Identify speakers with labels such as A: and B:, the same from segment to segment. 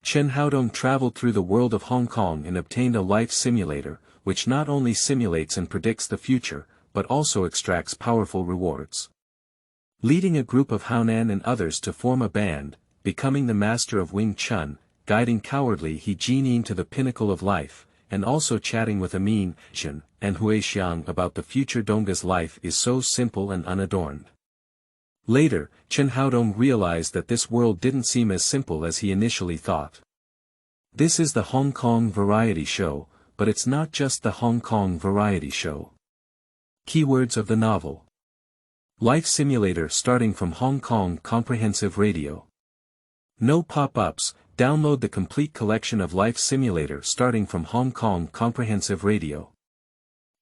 A: Chen Haodong traveled through the world of Hong Kong and obtained a life simulator, which not only simulates and predicts the future, but also extracts powerful rewards. Leading a group of Haonan and others to form a band, becoming the master of Wing Chun, guiding cowardly He Jinyin to the pinnacle of life, and also chatting with Amin, Azhen, and Huixiang about the future Dongge's life is so simple and unadorned. Later, Chen Haodong realized that this world didn't seem as simple as he initially thought. This is the Hong Kong variety show, but it's not just the Hong Kong variety show. Keywords of the novel. Life simulator starting from Hong Kong Comprehensive Radio. No pop-ups, download the complete collection of Life Simulator starting from Hong Kong Comprehensive Radio.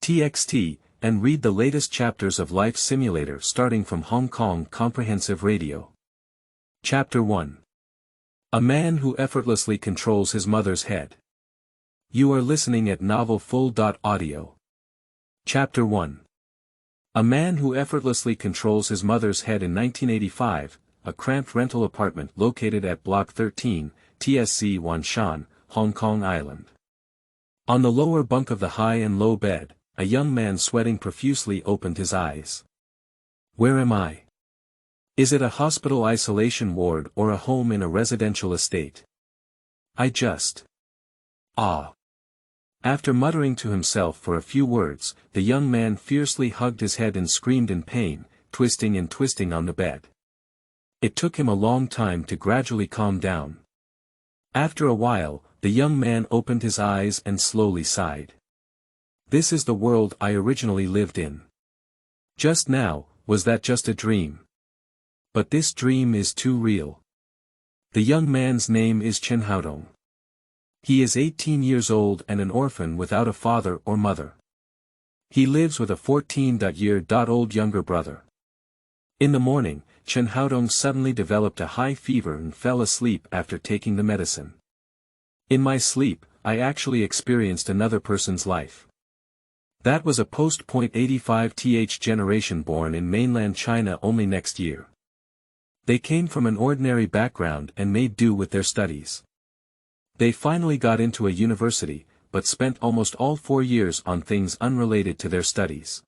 A: TXT, and read the latest chapters of Life Simulator starting from Hong Kong Comprehensive Radio. Chapter 1. A man who effortlessly controls his mother's head. You are listening at novelfull.audio. Chapter 1. A man who effortlessly controls his mother's head in 1985, a cramped rental apartment located at Block 13, TSC Wanshan, Hong Kong Island. On the lower bunk of the high and low bed, a young man sweating profusely opened his eyes. Where am I? Is it a hospital isolation ward or a home in a residential estate? After muttering to himself for a few words, the young man fiercely hugged his head and screamed in pain, twisting and twisting on the bed. It took him a long time to gradually calm down. After a while, the young man opened his eyes and slowly sighed. This is the world I originally lived in. Just now, was that just a dream? But this dream is too real. The young man's name is Chen Haodong. He is 18 years old and an orphan without a father or mother. He lives with a 14-year-old younger brother. In the morning, Chen Haodong suddenly developed a high fever and fell asleep after taking the medicine. In my sleep, I actually experienced another person's life. That was a post-.85th generation born in mainland China only next year. They came from an ordinary background and made do with their studies. They finally got into a university, but spent almost all 4 years on things unrelated to their studies.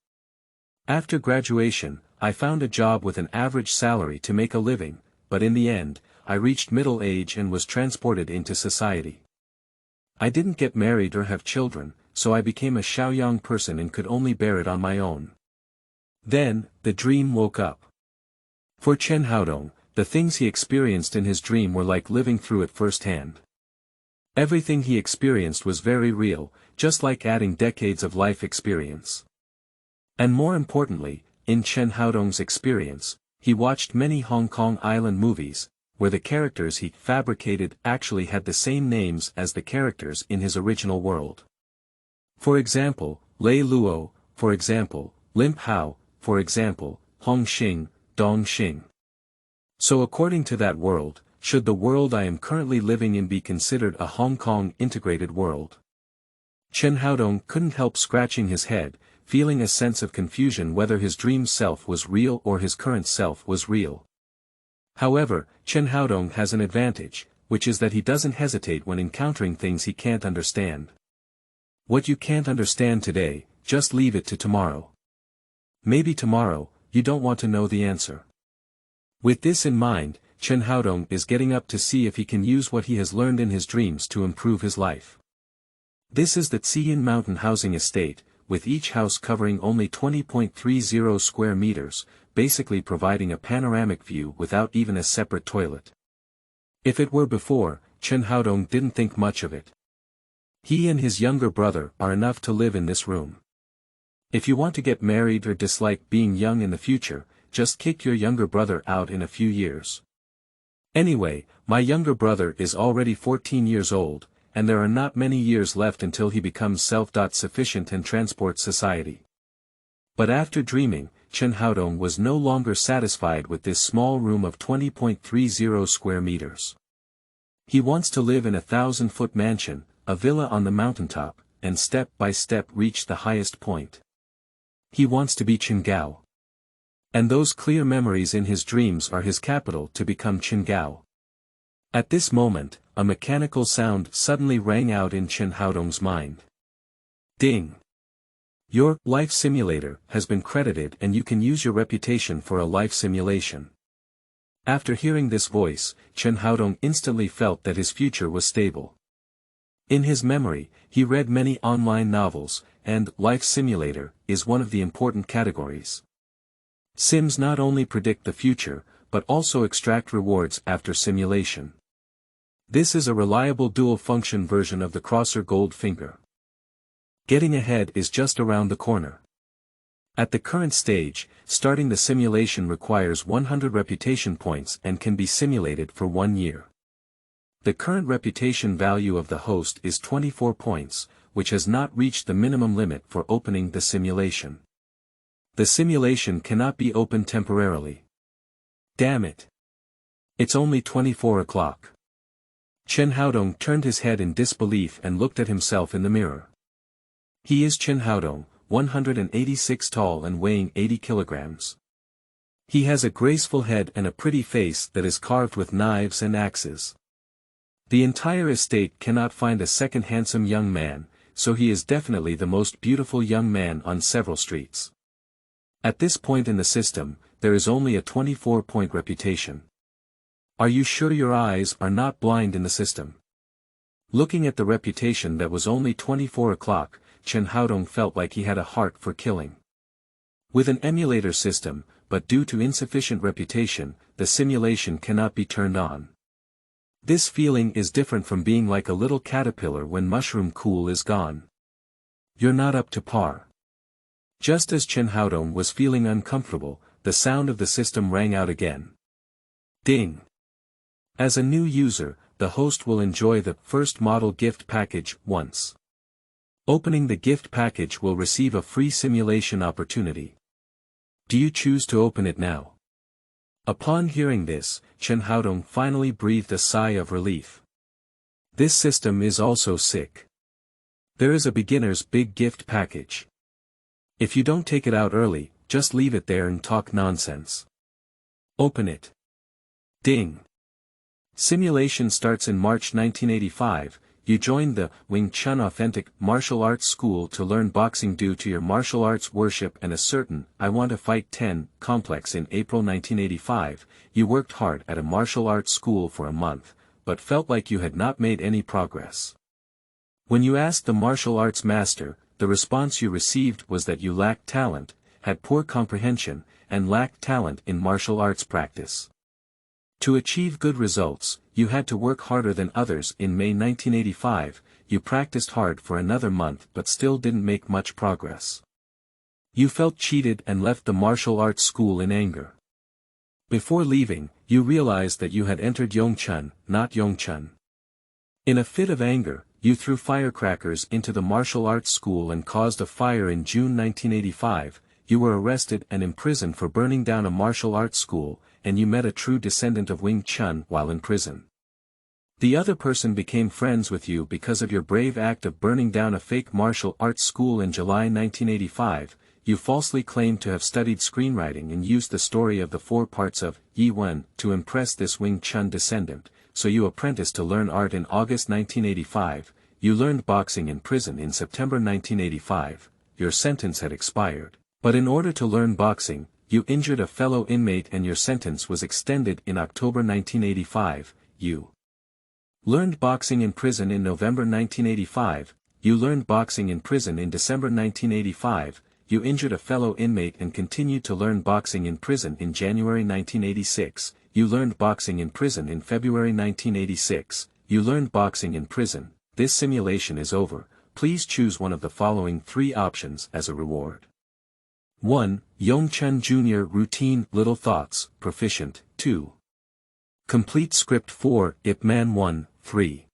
A: After graduation, I found a job with an average salary to make a living, but in the end, I reached middle age and was transported into society. I didn't get married or have children, so I became a Shaoyang person and could only bear it on my own. Then, the dream woke up. For Chen Haodong, the things he experienced in his dream were like living through it firsthand. Everything he experienced was very real, just like adding decades of life experience. And more importantly, in Chen Haodong's experience, he watched many Hong Kong Island movies, where the characters he fabricated actually had the same names as the characters in his original world. For example, Lei Luo, for example, Limp Hao, for example, Hong Xing, Dong Xing. So according to that world, should the world I am currently living in be considered a Hong Kong integrated world? Chen Haodong couldn't help scratching his head, feeling a sense of confusion whether his dream self was real or his current self was real. However, Chen Haodong has an advantage, which is that he doesn't hesitate when encountering things he can't understand. What you can't understand today, just leave it to tomorrow. Maybe tomorrow, you don't want to know the answer. With this in mind, Chen Haodong is getting up to see if he can use what he has learned in his dreams to improve his life. This is the Ciyun mountain housing estate, with each house covering only 20.30 square meters, basically providing a panoramic view without even a separate toilet. If it were before, Chen Haodong didn't think much of it. He and his younger brother are enough to live in this room. If you want to get married or dislike being young in the future, just kick your younger brother out in a few years. Anyway, my younger brother is already 14 years old, and there are not many years left until he becomes self-sufficient and transports society. But after dreaming, Chen Haodong was no longer satisfied with this small room of 20.30 square meters. He wants to live in a 1,000-foot mansion, a villa on the mountaintop, and step by step reach the highest point. He wants to be Qingao. And those clear memories in his dreams are his capital to become Qingao. At this moment, a mechanical sound suddenly rang out in Chen Haodong's mind. Ding! Your life simulator has been credited and you can use your reputation for a life simulation. After hearing this voice, Chen Haodong instantly felt that his future was stable. In his memory, he read many online novels, and life simulator is one of the important categories. Sims not only predict the future, but also extract rewards after simulation. This is a reliable dual-function version of the crosser gold finger. Getting ahead is just around the corner. At the current stage, starting the simulation requires 100 reputation points and can be simulated for 1 year. The current reputation value of the host is 24 points, which has not reached the minimum limit for opening the simulation. The simulation cannot be opened temporarily. Damn it! It's only 24 o'clock. Chen Haodong turned his head in disbelief and looked at himself in the mirror. He is Chen Haodong, 186 tall and weighing 80 kilograms. He has a graceful head and a pretty face that is carved with knives and axes. The entire estate cannot find a second handsome young man, so he is definitely the most beautiful young man on several streets. At this point in the system, there is only a 24-point reputation. Are you sure your eyes are not blind in the system? Looking at the reputation that was only 24 o'clock, Chen Haodong felt like he had a heart for killing. With an emulator system, but due to insufficient reputation, the simulation cannot be turned on. This feeling is different from being like a little caterpillar when mushroom cool is gone. You're not up to par. Just as Chen Haodong was feeling uncomfortable, the sound of the system rang out again. Ding! As a new user, the host will enjoy the first model gift package once. Opening the gift package will receive a free simulation opportunity. Do you choose to open it now? Upon hearing this, Chen Haodong finally breathed a sigh of relief. This system is also sick. There is a beginner's big gift package. If you don't take it out early, just leave it there and talk nonsense. Open it. Ding! Simulation starts in March 1985, you joined the Wing Chun Authentic Martial Arts School to learn boxing due to your martial arts worship and a certain I Want to Fight 10 complex in April 1985, you worked hard at a martial arts school for a month, but felt like you had not made any progress. When you asked the martial arts master, the response you received was that you lacked talent, had poor comprehension, and lacked talent in martial arts practice. To achieve good results, you had to work harder than others. In May 1985, you practiced hard for another month but still didn't make much progress. You felt cheated and left the martial arts school in anger. Before leaving, you realized that you had entered Yongchun, not Yongchun. In a fit of anger, you threw firecrackers into the martial arts school and caused a fire. In June 1985, you were arrested and imprisoned for burning down a martial arts school, and you met a true descendant of Wing Chun while in prison. The other person became friends with you because of your brave act of burning down a fake martial arts school. In July 1985, you falsely claimed to have studied screenwriting and used the story of the 4 parts of Yuan to impress this Wing Chun descendant, so you apprenticed to learn art. In August 1985, you learned boxing in prison. In September 1985, your sentence had expired, but in order to learn boxing, you injured a fellow inmate and your sentence was extended. In October 1985, you learned boxing in prison. In November 1985, you learned boxing in prison. In December 1985, you injured a fellow inmate and continued to learn boxing in prison. In January 1986, you learned boxing in prison. In February 1986, you learned boxing in prison. This simulation is over. Please choose one of the following 3 options as a reward. 1. Yongchun Junior Routine Little Thoughts, Proficient, 2. Complete Script 4, Ip Man 1, 3.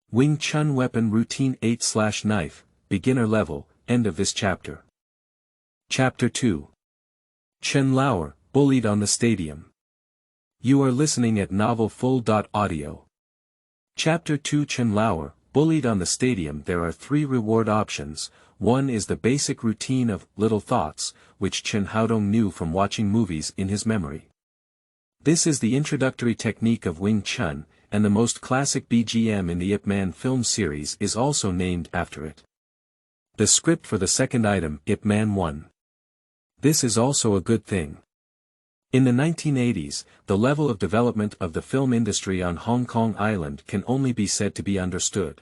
A: Wing Chun Weapon Routine 8/Knife, Beginner Level, End of this chapter. Chapter 2. Chen Lao'er, Bullied on the Stadium. You are listening at novelfull.audio. Chapter 2. Chen Lao'er, Bullied on the Stadium. There are 3 reward options. 1 is the basic routine of little thoughts, which Chen Haodong knew from watching movies in his memory. This is the introductory technique of Wing Chun, and the most classic BGM in the Ip Man film series is also named after it. The script for the second item, Ip Man 1. This is also a good thing. In the 1980s, the level of development of the film industry on Hong Kong Island can only be said to be understood.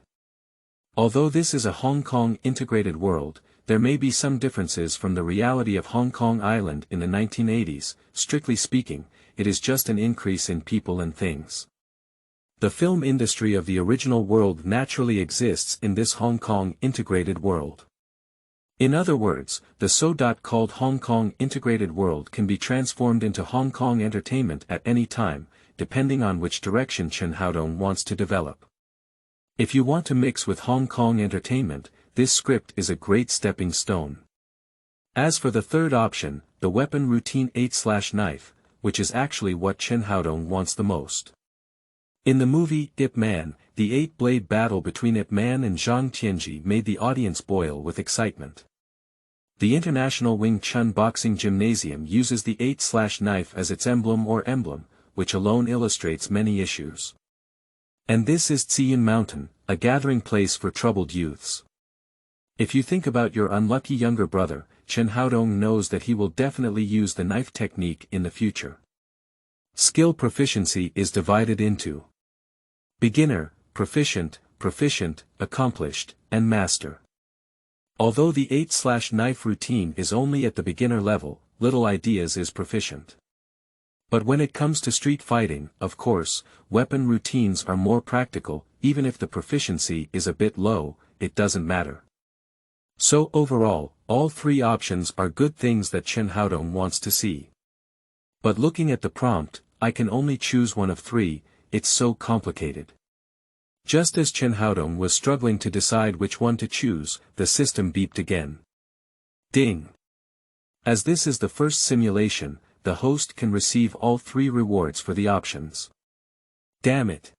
A: Although this is a Hong Kong integrated world, there may be some differences from the reality of Hong Kong Island in the 1980s. Strictly speaking, it is just an increase in people and things. The film industry of the original world naturally exists in this Hong Kong integrated world. In other words, the so-called Hong Kong integrated world can be transformed into Hong Kong entertainment at any time, depending on which direction Chen Haodong wants to develop. If you want to mix with Hong Kong entertainment, this script is a great stepping stone. As for the third option, the weapon routine 8/knife, which is actually what Chen Haodong wants the most. In the movie Ip Man, the 8-blade battle between Ip Man and Zhang Tianji made the audience boil with excitement. The International Wing Chun Boxing Gymnasium uses the 8/knife as its emblem, which alone illustrates many issues. And this is Ciyun Mountain, a gathering place for troubled youths. If you think about your unlucky younger brother, Chen Haodong knows that he will definitely use the knife technique in the future. Skill proficiency is divided into beginner, proficient, accomplished, and master. Although the 8/knife routine is only at the beginner level, Little Ideas is proficient. But when it comes to street fighting, of course, weapon routines are more practical. Even if the proficiency is a bit low, it doesn't matter. So overall, all three options are good things that Chen Haodong wants to see. But looking at the prompt, I can only choose one of three. It's so complicated. Just as Chen Haodong was struggling to decide which one to choose, the system beeped again. Ding! As this is the first simulation, the host can receive all three rewards for the options. Damn it!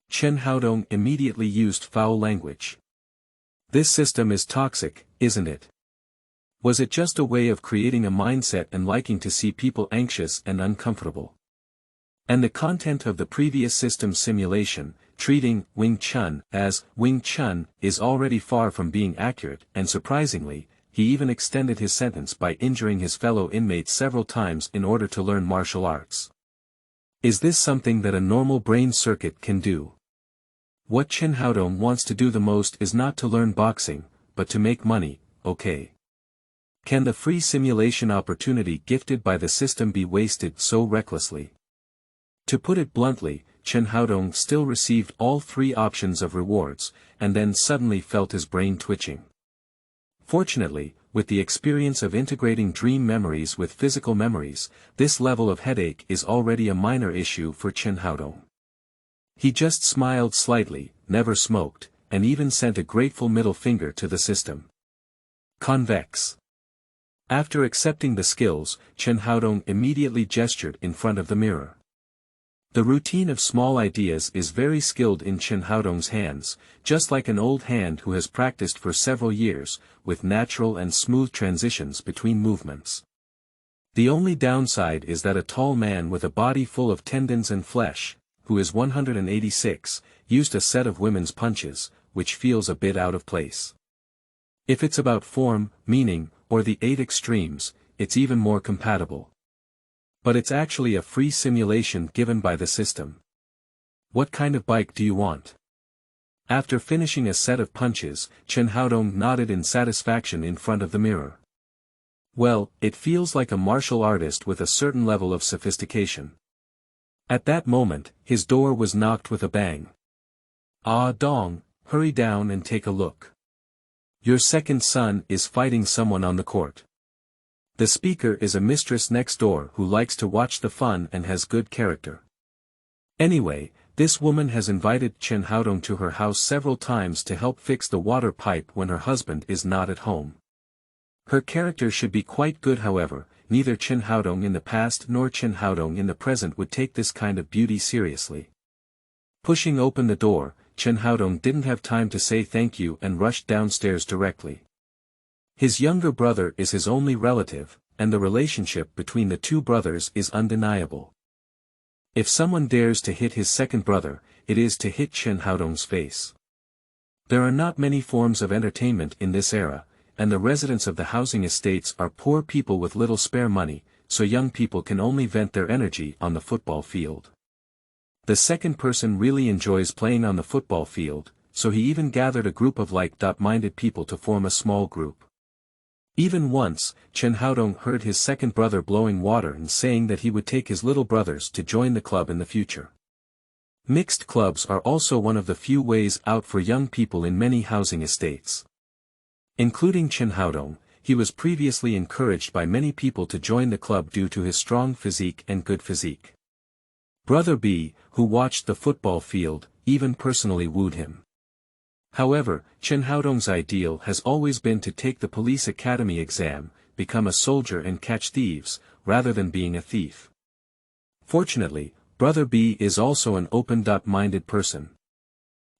A: Chen Haodong immediately used foul language. This system is toxic, isn't it? Was it just a way of creating a mindset and liking to see people anxious and uncomfortable? And the content of the previous system simulation, treating Wing Chun as Wing Chun, is already far from being accurate, and surprisingly, he even extended his sentence by injuring his fellow inmates several times in order to learn martial arts. Is this something that a normal brain circuit can do? What Chen Haodong wants to do the most is not to learn boxing, but to make money, okay? Can the free simulation opportunity gifted by the system be wasted so recklessly? To put it bluntly, Chen Haodong still received all three options of rewards, and then suddenly felt his brain twitching. Fortunately, with the experience of integrating dream memories with physical memories, this level of headache is already a minor issue for Chen Haodong. He just smiled slightly, never smoked, and even sent a grateful middle finger to the system. Convex. After accepting the skills, Chen Haodong immediately gestured in front of the mirror. The routine of small ideas is very skilled in Chen Haodong's hands, just like an old hand who has practiced for several years, with natural and smooth transitions between movements. The only downside is that a tall man with a body full of tendons and flesh, who is 186, used a set of women's punches, which feels a bit out of place. If it's about form, meaning, or the 8 extremes, it's even more compatible. But it's actually a free simulation given by the system. What kind of bike do you want? After finishing a set of punches, Chen Haodong nodded in satisfaction in front of the mirror. Well, it feels like a martial artist with a certain level of sophistication. At that moment, his door was knocked with a bang. Adon, hurry down and take a look. Your second son is fighting someone on the court. The speaker is a mistress next door who likes to watch the fun and has good character. Anyway, this woman has invited Chen Haodong to her house several times to help fix the water pipe when her husband is not at home. Her character should be quite good, however. Neither Chen Haodong in the past nor Chen Haodong in the present would take this kind of beauty seriously. Pushing open the door, Chen Haodong didn't have time to say thank you and rushed downstairs directly. His younger brother is his only relative, and the relationship between the two brothers is undeniable. If someone dares to hit his second brother, it is to hit Chen Haodong's face. There are not many forms of entertainment in this era, and the residents of the housing estates are poor people with little spare money, so young people can only vent their energy on the football field. The second person really enjoys playing on the football field, so he even gathered a group of like-minded people to form a small group. Even once, Chen Haodong heard his second brother blowing water and saying that he would take his little brothers to join the club in the future. Mixed clubs are also one of the few ways out for young people in many housing estates. Including Chen Haodong, he was previously encouraged by many people to join the club due to his strong physique and good physique. Brother B, who watched the football field, even personally wooed him. However, Chen Haodong's ideal has always been to take the police academy exam, become a soldier and catch thieves, rather than being a thief. Fortunately, Brother B is also an open-minded person.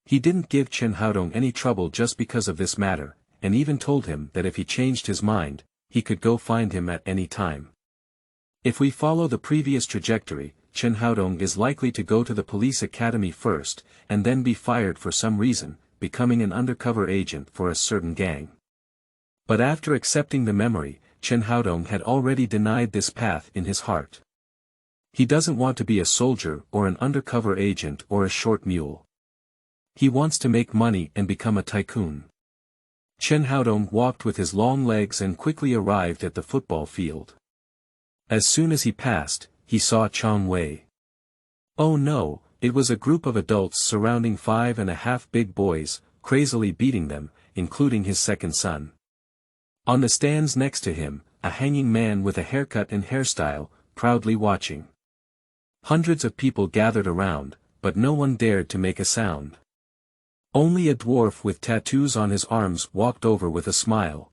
A: He didn't give Chen Haodong any trouble just because of this matter, and even told him that if he changed his mind, he could go find him at any time. If we follow the previous trajectory, Chen Haodong is likely to go to the police academy first, and then be fired for some reason, becoming an undercover agent for a certain gang. But after accepting the memory, Chen Haodong had already denied this path in his heart. He doesn't want to be a soldier or an undercover agent or a short mule. He wants to make money and become a tycoon. Chen Haodong walked with his long legs and quickly arrived at the football field. As soon as he passed, he saw Chang Wei. Oh no, it was a group of adults surrounding 5.5 big boys, crazily beating them, including his second son. On the stands next to him, a hanging man with a haircut and hairstyle, proudly watching. Hundreds of people gathered around, but no one dared to make a sound. Only a dwarf with tattoos on his arms walked over with a smile.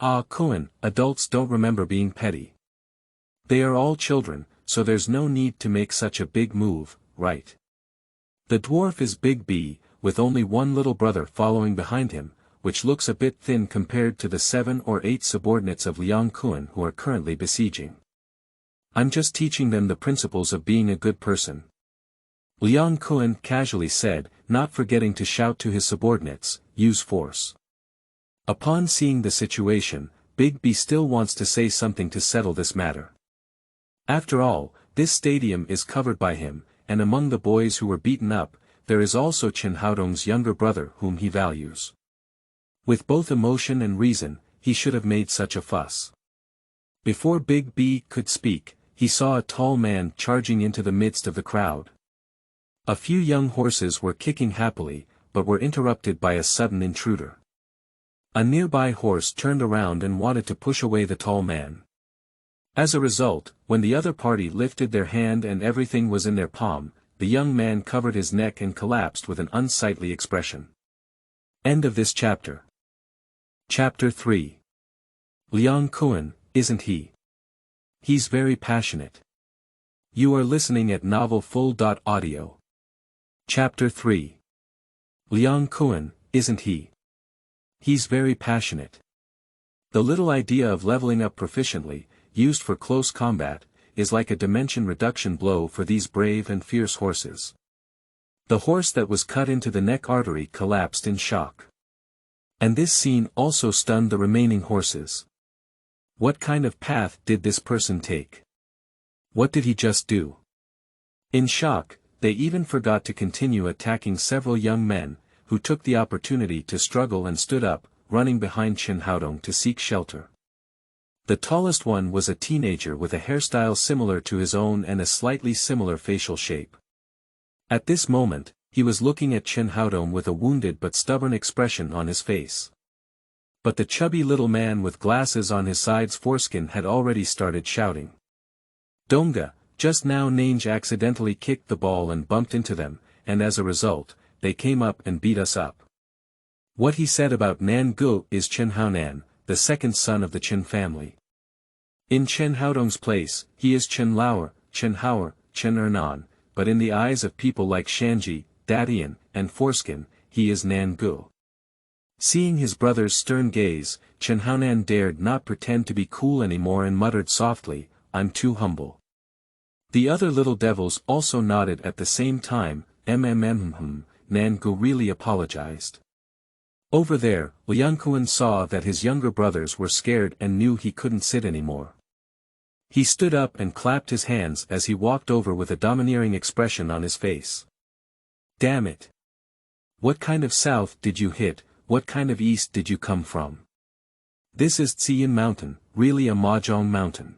A: Ah, Kun, adults don't remember being petty. They are all children, so there's no need to make such a big move, right? The dwarf is Big B, with only one little brother following behind him, which looks a bit thin compared to the 7 or 8 subordinates of Liang Kun who are currently besieging. I'm just teaching them the principles of being a good person. Liang Kun casually said, not forgetting to shout to his subordinates, use force. Upon seeing the situation, Big B still wants to say something to settle this matter. After all, this stadium is covered by him, and among the boys who were beaten up, there is also Chen Haodong's younger brother whom he values. With both emotion and reason, he should have made such a fuss. Before Big B could speak, he saw a tall man charging into the midst of the crowd. A few young horses were kicking happily, but were interrupted by a sudden intruder. A nearby horse turned around and wanted to push away the tall man. As a result, when the other party lifted their hand and everything was in their palm, the young man covered his neck and collapsed with an unsightly expression. End of this chapter. Chapter 3. Liang Kun, isn't he? He's very passionate. You are listening at novelfull.audio. Chapter 3. Liang Kun, isn't he? He's very passionate. The little idea of leveling up proficiently, used for close combat, is like a dimension reduction blow for these brave and fierce horses. The horse that was cut into the neck artery collapsed in shock. And this scene also stunned the remaining horses. What kind of path did this person take? What did he just do? In shock, they even forgot to continue attacking several young men, who took the opportunity to struggle and stood up, running behind Chen Haodong to seek shelter. The tallest one was a teenager with a hairstyle similar to his own and a slightly similar facial shape. At this moment, he was looking at Chen Haodong with a wounded but stubborn expression on his face. But the chubby little man with glasses on his side's foreskin had already started shouting. Dongge, just now Nange accidentally kicked the ball and bumped into them, and as a result, they came up and beat us up. What he said about Nan Gu is Chen Haonan, the second son of the Chen family. In Chen Haodong's place, he is Chen Lao'er, Chen Hao'er, Chen Ernan, but in the eyes of people like Shanji, Dadian, and Foreskin, he is Nan Gu. Seeing his brother's stern gaze, Chen Haonan dared not pretend to be cool anymore and muttered softly, I'm too humble. The other little devils also nodded at the same time. Nangu really apologized. Over there, Liang Kun saw that his younger brothers were scared and knew he couldn't sit anymore. He stood up and clapped his hands as he walked over with a domineering expression on his face. Damn it! What kind of south did you hit? What kind of east did you come from? This is Ciyun Mountain, really a mahjong mountain.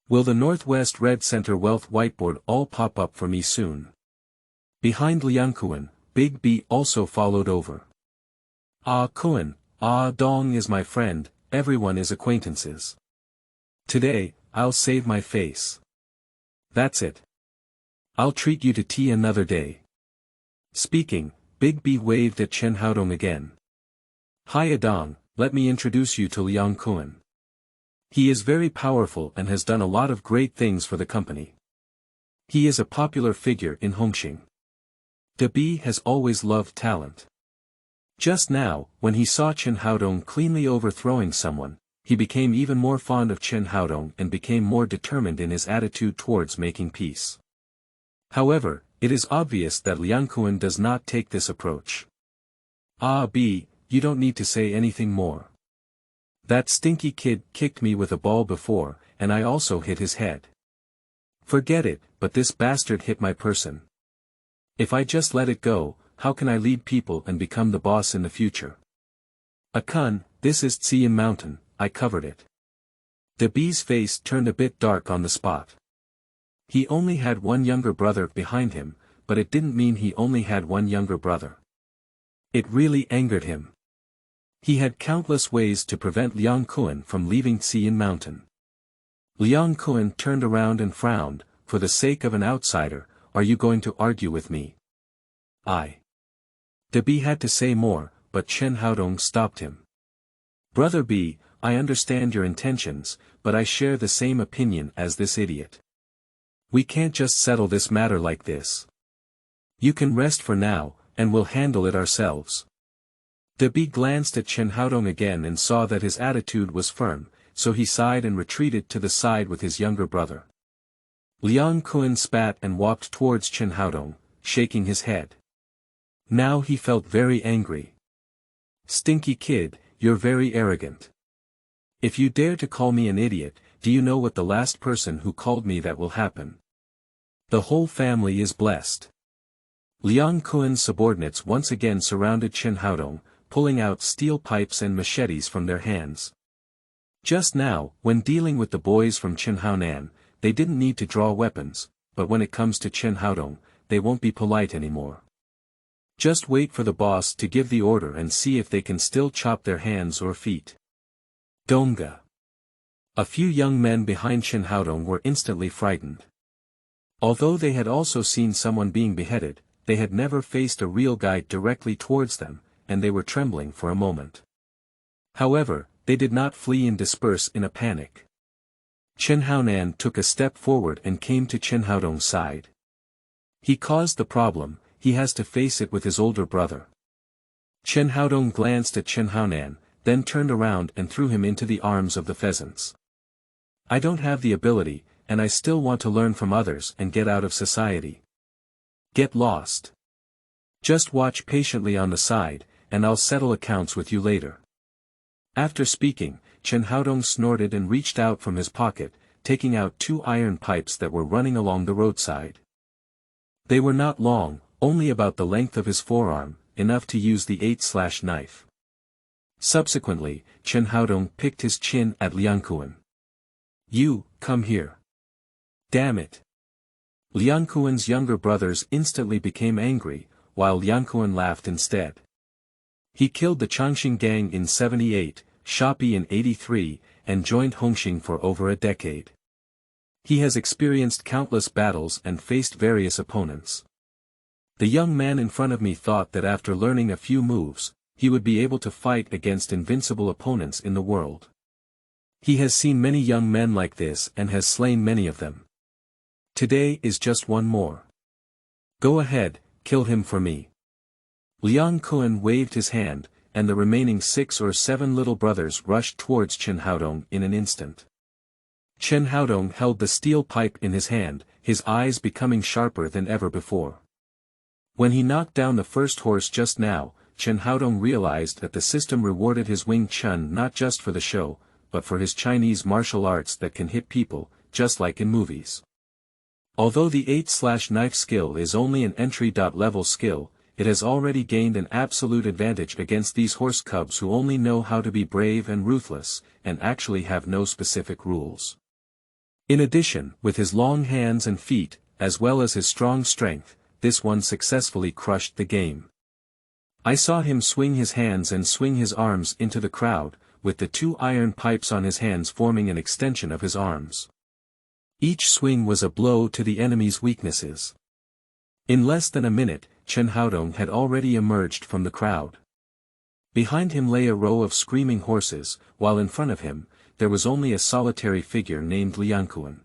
A: Will the Northwest Red Center Wealth whiteboard all pop up for me soon? Behind Liang Kun, Big B also followed over. Ah Kun, Ah Dong is my friend, everyone is acquaintances. Today, I'll save my face. That's it. I'll treat you to tea another day. Speaking, Big B waved at Chen Haodong again. Hi Adon, let me introduce you to Liang Kun. He is very powerful and has done a lot of great things for the company. He is a popular figure in Huixiang. De B has always loved talent. Just now, when he saw Chen Haodong cleanly overthrowing someone, he became even more fond of Chen Haodong and became more determined in his attitude towards making peace. However, it is obvious that Liang Kun does not take this approach. Ah B, you don't need to say anything more. That stinky kid kicked me with a ball before, and I also hit his head. Forget it, but this bastard hit my person. If I just let it go, how can I lead people and become the boss in the future? Kun, this is Ciyun Mountain, I covered it. The B's face turned a bit dark on the spot. He only had one younger brother behind him, but it didn't mean he only had one younger brother. It really angered him. He had countless ways to prevent Liang Kun from leaving Ciyun Mountain. Liang Kun turned around and frowned. For the sake of an outsider, are you going to argue with me? The B had to say more, but Chen Haodong stopped him. Brother B, I understand your intentions, but I share the same opinion as this idiot. We can't just settle this matter like this. You can rest for now, and we'll handle it ourselves. The B glanced at Chen Haodong again and saw that his attitude was firm, so he sighed and retreated to the side with his younger brother. Liang Kun spat and walked towards Chen Haodong, shaking his head. Now he felt very angry. Stinky kid, you're very arrogant. If you dare to call me an idiot, do you know what the last person who called me that will happen? The whole family is blessed. Liang Kun's subordinates once again surrounded Chen Haodong, pulling out steel pipes and machetes from their hands. Just now, when dealing with the boys from Chen Haonan, they didn't need to draw weapons, but when it comes to Chen Haodong, they won't be polite anymore. Just wait for the boss to give the order and see if they can still chop their hands or feet. Dongge. A few young men behind Chen Haodong were instantly frightened. Although they had also seen someone being beheaded, they had never faced a real guy directly towards them, and they were trembling for a moment. However, they did not flee and disperse in a panic. Chen Haonan took a step forward and came to Chen Haodong's side. He caused the problem, he has to face it with his older brother. Chen Haodong glanced at Chen Haonan, then turned around and threw him into the arms of the pheasants. I don't have the ability, and I still want to learn from others and get out of society. Get lost. Just watch patiently on the side, and I'll settle accounts with you later. After speaking, Chen Haodong snorted and reached out from his pocket, taking out 2 iron pipes that were running along the roadside. They were not long, only about the length of his forearm, enough to use the 8-slash knife. Subsequently, Chen Haodong picked his chin at Liang Kun. You, come here. Damn it. Liang Kun's younger brothers instantly became angry, while Liang Kun laughed instead. He killed the Changxing gang in 78, Shopi in 83, and joined Huixiang for over a decade. He has experienced countless battles and faced various opponents. The young man in front of me thought that after learning a few moves, he would be able to fight against invincible opponents in the world. He has seen many young men like this and has slain many of them. Today is just one more. Go ahead, kill him for me. Liang Kun waved his hand, and the remaining 6 or 7 little brothers rushed towards Chen Haodong in an instant. Chen Haodong held the steel pipe in his hand, his eyes becoming sharper than ever before. When he knocked down the first horse just now, Chen Haodong realized that the system rewarded his Wing Chun not just for the show, but for his Chinese martial arts that can hit people, just like in movies. Although the 8/knife skill is only an entry-level skill, it has already gained an absolute advantage against these horse cubs who only know how to be brave and ruthless, and actually have no specific rules. In addition, with his long hands and feet, as well as his strong strength, this one successfully crushed the game. I saw him swing his hands and swing his arms into the crowd, with the 2 iron pipes on his hands forming an extension of his arms. Each swing was a blow to the enemy's weaknesses. In less than a minute, Chen Haodong had already emerged from the crowd. Behind him lay a row of screaming horses, while in front of him, there was only a solitary figure named Liang Kun.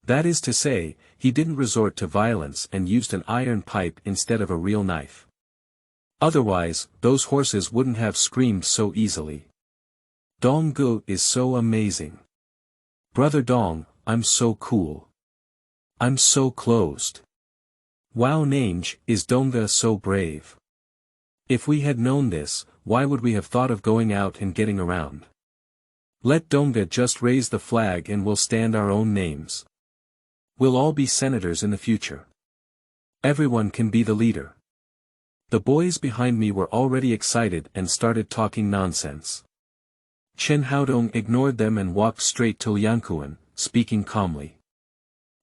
A: That is to say, he didn't resort to violence and used an iron pipe instead of a real knife. Otherwise, those horses wouldn't have screamed so easily. Dongge is so amazing. Brother Dong, I'm so cool. I'm so closed. Wow, Nange, is Dongge so brave. If we had known this, why would we have thought of going out and getting around? Let Dongge just raise the flag and we'll stand our own names. We'll all be senators in the future. Everyone can be the leader. The boys behind me were already excited and started talking nonsense. Chen Haodong ignored them and walked straight to Liang Kun, speaking calmly.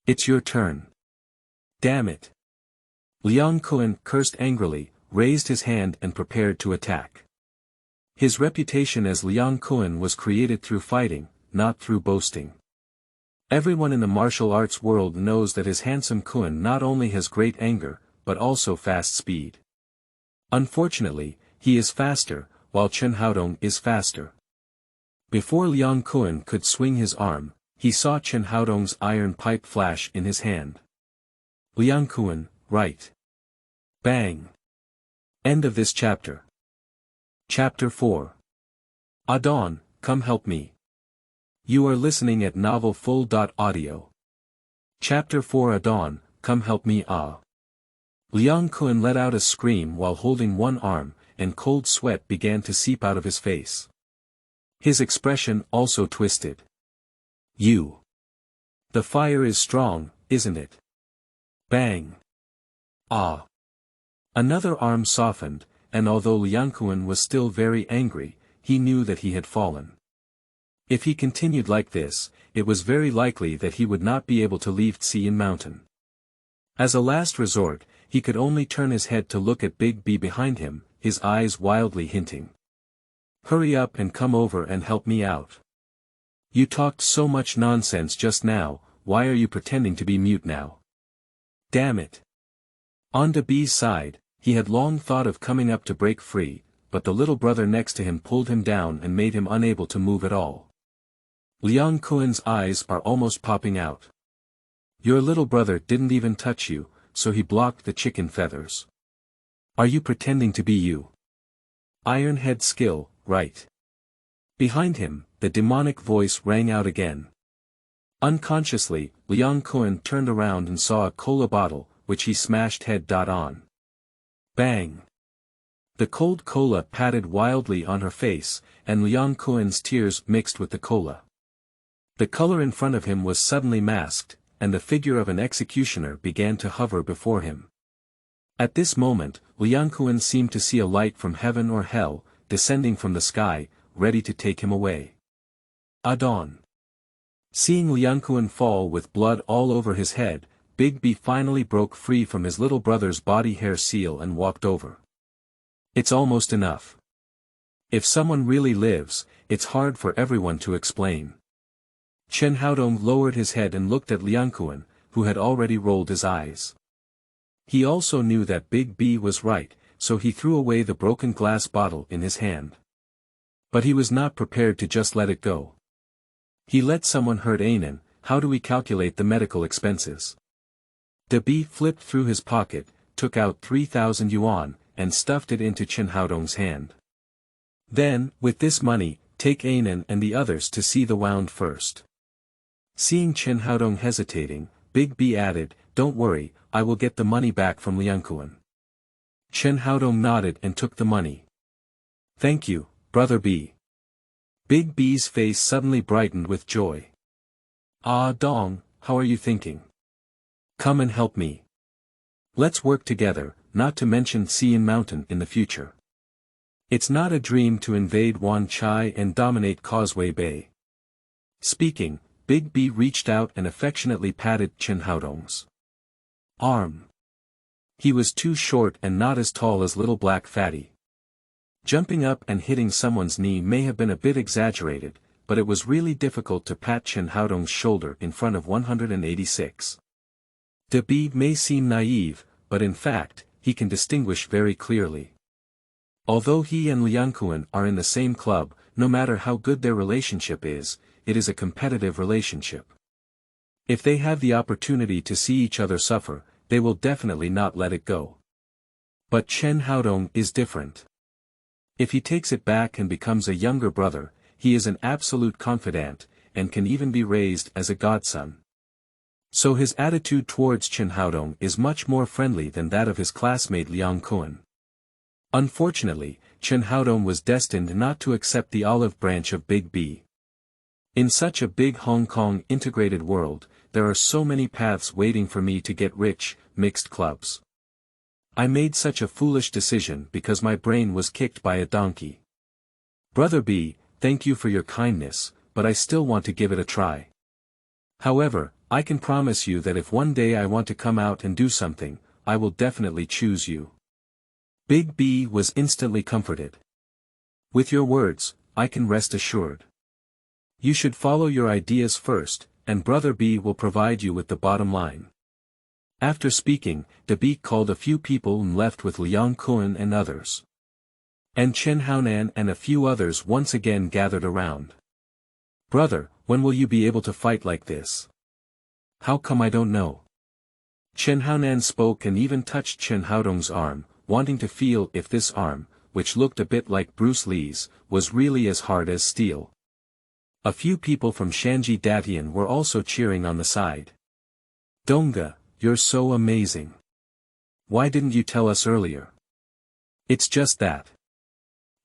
A: It's your turn. Damn it. Liang Kun cursed angrily, raised his hand and prepared to attack. His reputation as Liang Kun was created through fighting, not through boasting. Everyone in the martial arts world knows that his handsome Kun not only has great anger, but also fast speed. Unfortunately, he is faster, while Chen Haodong is faster. Before Liang Kun could swing his arm, he saw Chen Haodong's iron pipe flash in his hand. Liang Kun, right. Bang. End of this chapter. Chapter 4. Adon, come help me. You are listening at novelfull.audio. Chapter 4. Adon, come help me. Liang Kun let out a scream while holding one arm, and cold sweat began to seep out of his face. His expression also twisted. You. The fire is strong, isn't it? Bang. Ah. Another arm softened, and although Liang Kun was still very angry, he knew that he had fallen. If he continued like this, it was very likely that he would not be able to leave Ciyun Mountain. As a last resort, he could only turn his head to look at Big B behind him, his eyes wildly hinting. Hurry up and come over and help me out. You talked so much nonsense just now, why are you pretending to be mute now? Damn it. On to B's side, he had long thought of coming up to break free, but the little brother next to him pulled him down and made him unable to move at all. Liang Kun's eyes are almost popping out. Your little brother didn't even touch you, so he blocked the chicken feathers. Are you pretending to be you? Iron head skill, right? Behind him, the demonic voice rang out again. Unconsciously, Liang Kun turned around and saw a cola bottle, which he smashed head on. Bang! The cold cola patted wildly on her face, and Liang Kun's tears mixed with the cola. The color in front of him was suddenly masked, and the figure of an executioner began to hover before him. At this moment, Liang Kun seemed to see a light from heaven or hell, descending from the sky, ready to take him away. Adon. Seeing Liang Kun fall with blood all over his head, Big B finally broke free from his little brother's body hair seal and walked over. It's almost enough. If someone really lives, it's hard for everyone to explain. Chen Haodong lowered his head and looked at Liang Kun, who had already rolled his eyes. He also knew that Big B was right, so he threw away the broken glass bottle in his hand. But he was not prepared to just let it go. He let someone hurt Amin. How do we calculate the medical expenses? The B flipped through his pocket, took out 3,000 yuan, and stuffed it into Chen Haodong's hand. Then, with this money, take Amin and the others to see the wound first. Seeing Chen Haodong hesitating, Big B added, "Don't worry, I will get the money back from Liang Kun." Chen Haodong nodded and took the money. "Thank you, Brother B." Big B's face suddenly brightened with joy. "Ah Dong, how are you thinking? Come and help me. Let's work together, not to mention Ciyun Mountain in the future. It's not a dream to invade Wan Chai and dominate Causeway Bay." Speaking, Big B reached out and affectionately patted Chen Haodong's arm. He was too short and not as tall as Little Black Fatty. Jumping up and hitting someone's knee may have been a bit exaggerated, but it was really difficult to pat Chen Haodong's shoulder in front of 186. De B may seem naive, but in fact, he can distinguish very clearly. Although he and Liang Kun are in the same club, no matter how good their relationship is, it is a competitive relationship. If they have the opportunity to see each other suffer, they will definitely not let it go. But Chen Haodong is different. If he takes it back and becomes a younger brother, he is an absolute confidant, and can even be raised as a godson. So his attitude towards Chen Haodong is much more friendly than that of his classmate Liang Kun. Unfortunately, Chen Haodong was destined not to accept the olive branch of Big B. In such a big Hong Kong integrated world, there are so many paths waiting for me to get rich, mixed clubs. I made such a foolish decision because my brain was kicked by a donkey. Brother B, thank you for your kindness, but I still want to give it a try. However, I can promise you that if one day I want to come out and do something, I will definitely choose you. Big B was instantly comforted. With your words, I can rest assured. You should follow your ideas first, and Brother B will provide you with the bottom line. After speaking, De B called a few people and left with Liang Kun and others. And Chen Haonan and a few others once again gathered around. Brother, when will you be able to fight like this? How come I don't know? Chen Haonan spoke and even touched Chen Haodong's arm, wanting to feel if this arm, which looked a bit like Bruce Lee's, was really as hard as steel. A few people from Shanji Datian were also cheering on the side. Dongge, you're so amazing. Why didn't you tell us earlier? It's just that.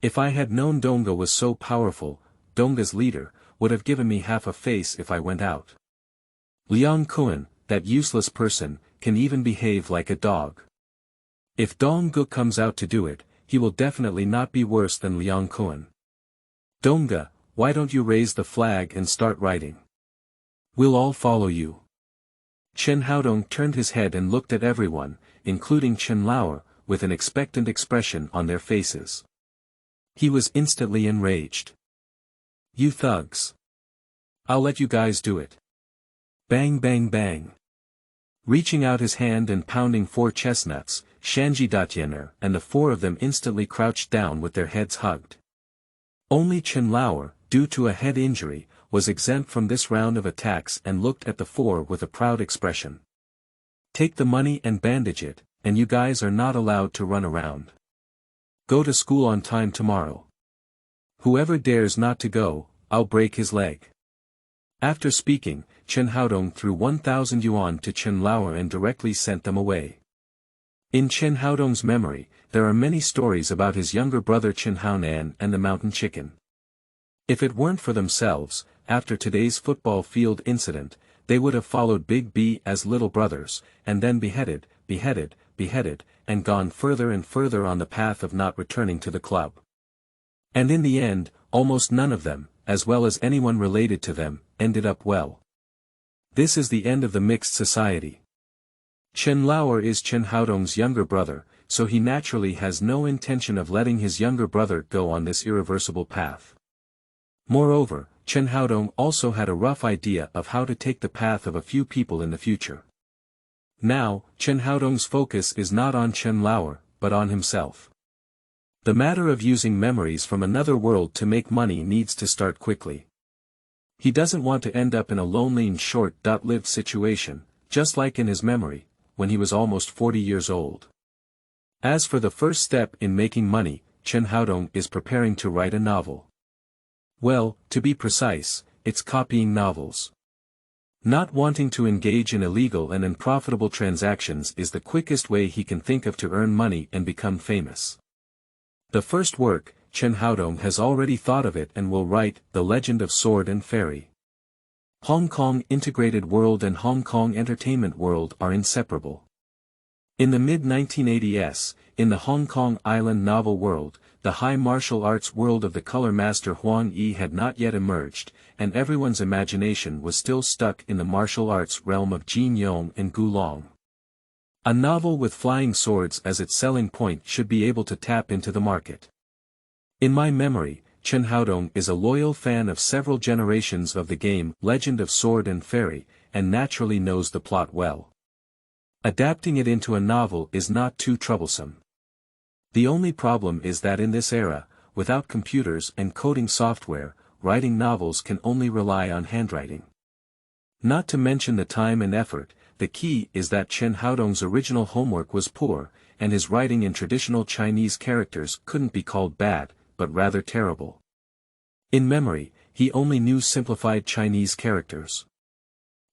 A: If I had known Dongge was so powerful, Dongge's leader, would have given me half a face if I went out. Liang Kun, that useless person, can even behave like a dog. If Dongge comes out to do it, he will definitely not be worse than Liang Kun. Dongge, why don't you raise the flag and start writing? We'll all follow you. Chen Haodong turned his head and looked at everyone, including Chen Lao'er, with an expectant expression on their faces. He was instantly enraged. You thugs. I'll let you guys do it. Bang bang bang. Reaching out his hand and pounding 4 chestnuts, Shanji Datianer and the 4 of them instantly crouched down with their heads hugged. Only Chen Lao'er, due to a head injury, was exempt from this round of attacks and looked at the 4 with a proud expression. Take the money and bandage it, and you guys are not allowed to run around. Go to school on time tomorrow. Whoever dares not to go, I'll break his leg. After speaking, Chen Haodong threw 1,000 yuan to Chen Lao'er and directly sent them away. In Chen Haodong's memory, there are many stories about his younger brother Chen Haonan and the mountain chicken. If it weren't for themselves, after today's football field incident, they would have followed Big B as little brothers, and then beheaded, and gone further and further on the path of not returning to the club. And in the end, almost none of them, as well as anyone related to them, ended up well. This is the end of the mixed society. Chen Lao'er is Chen Haodong's younger brother, so he naturally has no intention of letting his younger brother go on this irreversible path. Moreover, Chen Haodong also had a rough idea of how to take the path of a few people in the future. Now, Chen Haodong's focus is not on Chen Lao'er, but on himself. The matter of using memories from another world to make money needs to start quickly. He doesn't want to end up in a lonely and short-lived situation, just like in his memory, when he was almost 40 years old. As for the first step in making money, Chen Haodong is preparing to write a novel. Well, to be precise, it's copying novels. Not wanting to engage in illegal and unprofitable transactions is the quickest way he can think of to earn money and become famous. The first work, Chen Haodong has already thought of it and will write The Legend of Sword and Fairy. Hong Kong Integrated World and Hong Kong Entertainment World are inseparable. In the mid-1980s, in the Hong Kong Island novel world, the high martial arts world of the color master Huang Yi had not yet emerged, and everyone's imagination was still stuck in the martial arts realm of Jin Yong and Gulong. A novel with flying swords as its selling point should be able to tap into the market. In my memory, Chen Haodong is a loyal fan of several generations of the game Legend of Sword and Fairy, and naturally knows the plot well. Adapting it into a novel is not too troublesome. The only problem is that in this era, without computers and coding software, writing novels can only rely on handwriting. Not to mention the time and effort, the key is that Chen Haodong's original homework was poor, and his writing in traditional Chinese characters couldn't be called bad, but rather terrible. In memory, he only knew simplified Chinese characters.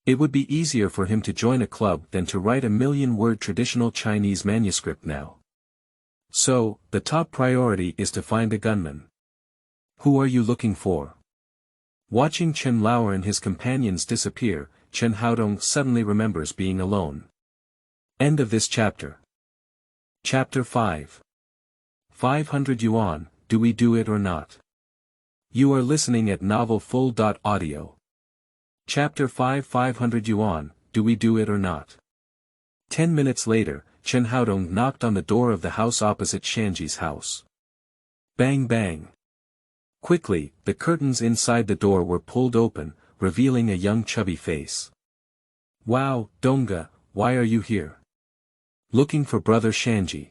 A: It would be easier for him to join a club than to write a million-word traditional Chinese manuscript now. So, the top priority is to find a gunman. Who are you looking for? Watching Chen Lao'er and his companions disappear, Chen Haodong suddenly remembers being alone. End of this chapter. Chapter 5. 500 Yuan, do we do it or not? You are listening at novelfull.audio. Chapter 5 500 Yuan, do we do it or not? 10 minutes later, Chen Haodong knocked on the door of the house opposite Shanji's house. Bang bang. Quickly, the curtains inside the door were pulled open, revealing a young chubby face. Wow, Dongge, why are you here? Looking for Brother Shanji.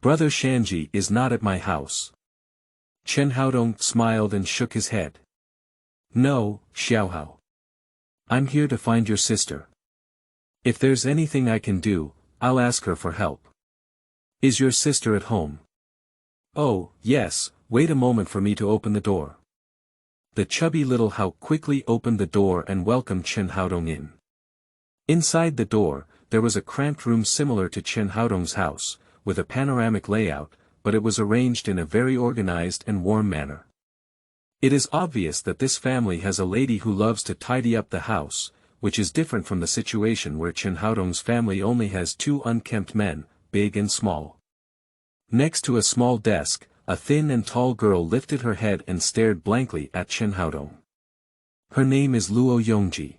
A: Brother Shanji is not at my house. Chen Haodong smiled and shook his head. No, Xiaohao. I'm here to find your sister. If there's anything I can do, I'll ask her for help. Is your sister at home? Oh, yes, wait a moment for me to open the door. The chubby little Hao quickly opened the door and welcomed Chen Haodong in. Inside the door, there was a cramped room similar to Chen Haodong's house, with a panoramic layout, but it was arranged in a very organized and warm manner. It is obvious that this family has a lady who loves to tidy up the house, which is different from the situation where Chen Haodong's family only has two unkempt men, big and small. Next to a small desk, a thin and tall girl lifted her head and stared blankly at Chen Haodong. Her name is Luo Yongji.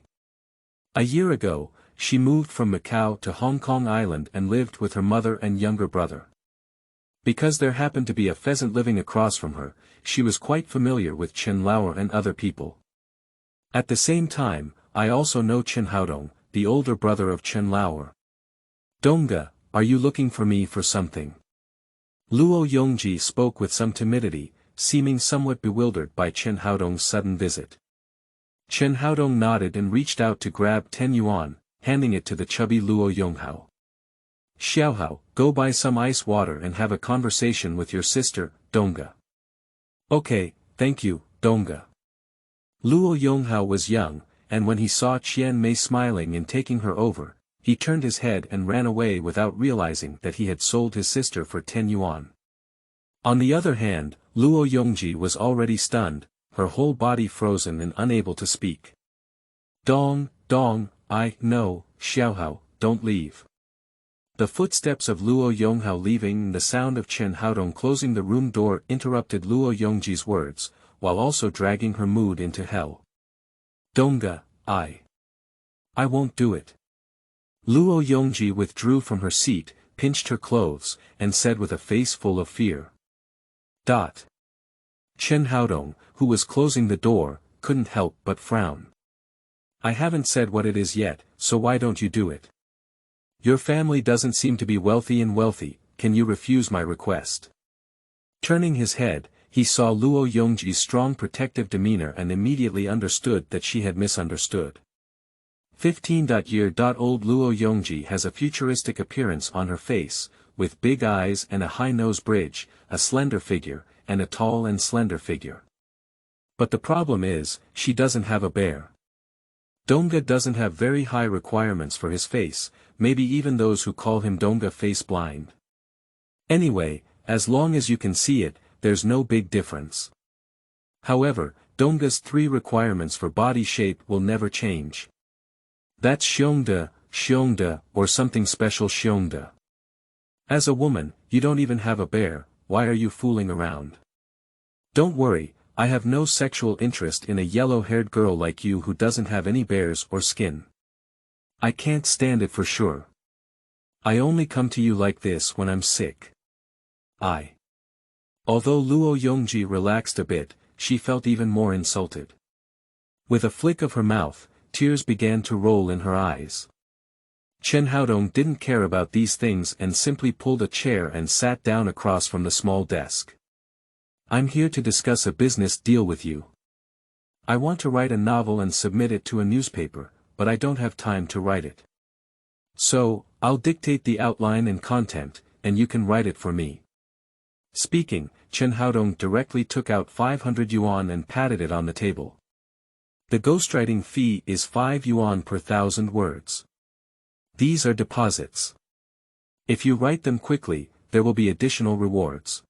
A: A year ago, she moved from Macau to Hong Kong Island and lived with her mother and younger brother. Because there happened to be a pheasant living across from her, she was quite familiar with Chen Lao'er and other people. At the same time, I also know Chen Haodong, the older brother of Chen Lao'er. Dongge, are you looking for me for something? Luo Yongji spoke with some timidity, seeming somewhat bewildered by Chen Haodong's sudden visit. Chen Haodong nodded and reached out to grab 10 yuan, handing it to the chubby Luo Yonghao. Xiaohao, go buy some ice water and have a conversation with your sister, Dongge. Okay, thank you, Dongge. Luo Yonghao was young, and when he saw Qian Mei smiling and taking her over, he turned his head and ran away without realizing that he had sold his sister for 10 yuan. On the other hand, Luo Yongji was already stunned, her whole body frozen and unable to speak. Dong, no, Xiaohao, don't leave. The footsteps of Luo Yonghao leaving and the sound of Chen Haodong closing the room door interrupted Luo Yongji's words, while also dragging her mood into hell. Dongge, I won't do it. Luo Yongji withdrew from her seat, pinched her clothes, and said with a face full of fear. Chen Haodong, who was closing the door, couldn't help but frown. I haven't said what it is yet, so why don't you do it? Your family doesn't seem to be wealthy, can you refuse my request? Turning his head, he saw Luo Yongji's strong protective demeanor and immediately understood that she had misunderstood. 15-year-old Luo Yongji has a futuristic appearance on her face, with big eyes and a high nose bridge, a slender figure, and a tall and slender figure. But the problem is, she doesn't have a bear. Dongge doesn't have very high requirements for his face, maybe even those who call him Dongge face blind. Anyway, as long as you can see it, there's no big difference. However, Dongge's 3 requirements for body shape will never change. That's Xiongde, or something special Xiongde. As a woman, you don't even have a bear, why are you fooling around? Don't worry, I have no sexual interest in a yellow-haired girl like you who doesn't have any bears or skin. I can't stand it for sure. I only come to you like this when I'm sick. Although Luo Yongji relaxed a bit, she felt even more insulted. With a flick of her mouth, tears began to roll in her eyes. Chen Haodong didn't care about these things and simply pulled a chair and sat down across from the small desk. I'm here to discuss a business deal with you. I want to write a novel and submit it to a newspaper, but I don't have time to write it. So, I'll dictate the outline and content, and you can write it for me. Speaking, Chen Haodong directly took out 500 yuan and patted it on the table. The ghostwriting fee is 5 yuan per 1,000 words. These are deposits. If you write them quickly, there will be additional rewards.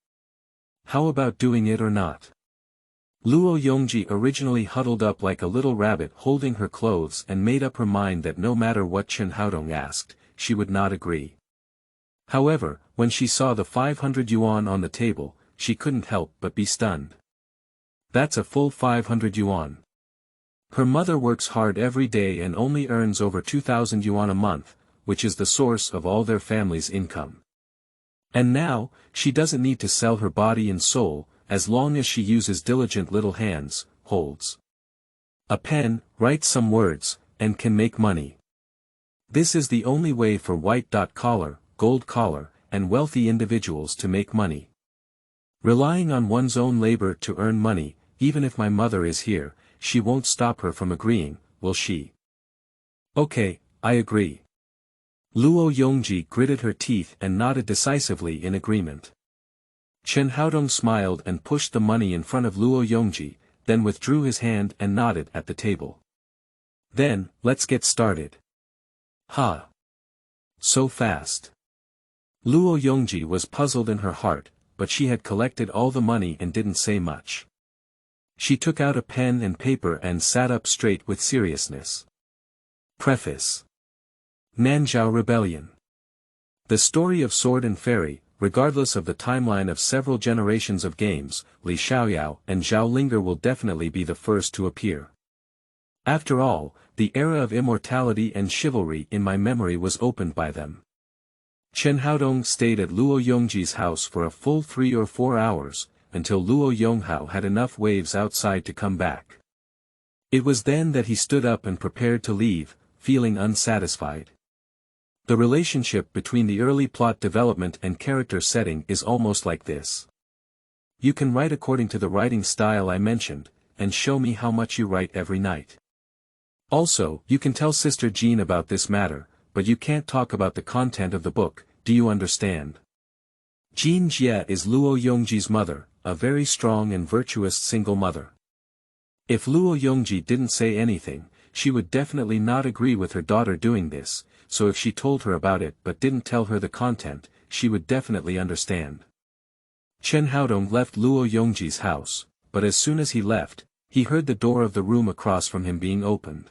A: How about doing it or not? Luo Yongji originally huddled up like a little rabbit holding her clothes and made up her mind that no matter what Chen Haodong asked, she would not agree. However, when she saw the 500 yuan on the table, she couldn't help but be stunned. That's a full 500 yuan. Her mother works hard every day and only earns over 2,000 yuan a month, which is the source of all their family's income. And now, she doesn't need to sell her body and soul, as long as she uses diligent little hands, holds a pen, writes some words, and can make money. This is the only way for white-collar, gold-collar, and wealthy individuals to make money. Relying on one's own labor to earn money, even if my mother is here, she won't stop her from agreeing, will she? Okay, I agree. Luo Yongji gritted her teeth and nodded decisively in agreement. Chen Haodong smiled and pushed the money in front of Luo Yongji, then withdrew his hand and nodded at the table. Then, let's get started. Ha! So fast. Luo Yongji was puzzled in her heart, but she had collected all the money and didn't say much. She took out a pen and paper and sat up straight with seriousness. Preface. Nanzhao Rebellion. The story of Sword and Fairy, regardless of the timeline of several generations of games, Li Xiaoyao and Zhao Linger will definitely be the first to appear. After all, the era of immortality and chivalry in my memory was opened by them. Chen Haodong stayed at Luo Yongji's house for a full 3 or 4 hours, until Luo Yonghao had enough waves outside to come back. It was then that he stood up and prepared to leave, feeling unsatisfied. The relationship between the early plot development and character setting is almost like this. You can write according to the writing style I mentioned, and show me how much you write every night. Also, you can tell Sister Jean about this matter, but you can't talk about the content of the book, do you understand? Jean Jie is Luo Yongji's mother, a very strong and virtuous single mother. If Luo Yongji didn't say anything, she would definitely not agree with her daughter doing this, so if she told her about it but didn't tell her the content, she would definitely understand. Chen Haodong left Luo Yongji's house, but as soon as he left, he heard the door of the room across from him being opened.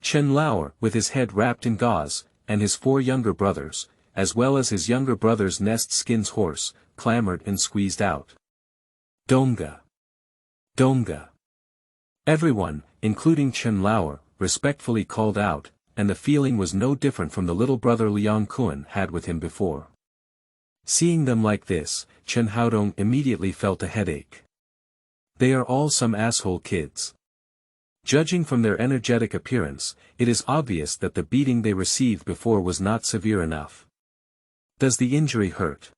A: Chen Lao'er, with his head wrapped in gauze, and his 4 younger brothers, as well as his younger brother's nest skin's horse, clamored and squeezed out. Dongge! Dongge! Everyone, including Chen Lao'er, respectfully called out, and the feeling was no different from the little brother Liang Kun had with him before. Seeing them like this, Chen Haodong immediately felt a headache. They are all some asshole kids. Judging from their energetic appearance, it is obvious that the beating they received before was not severe enough. Does the injury hurt?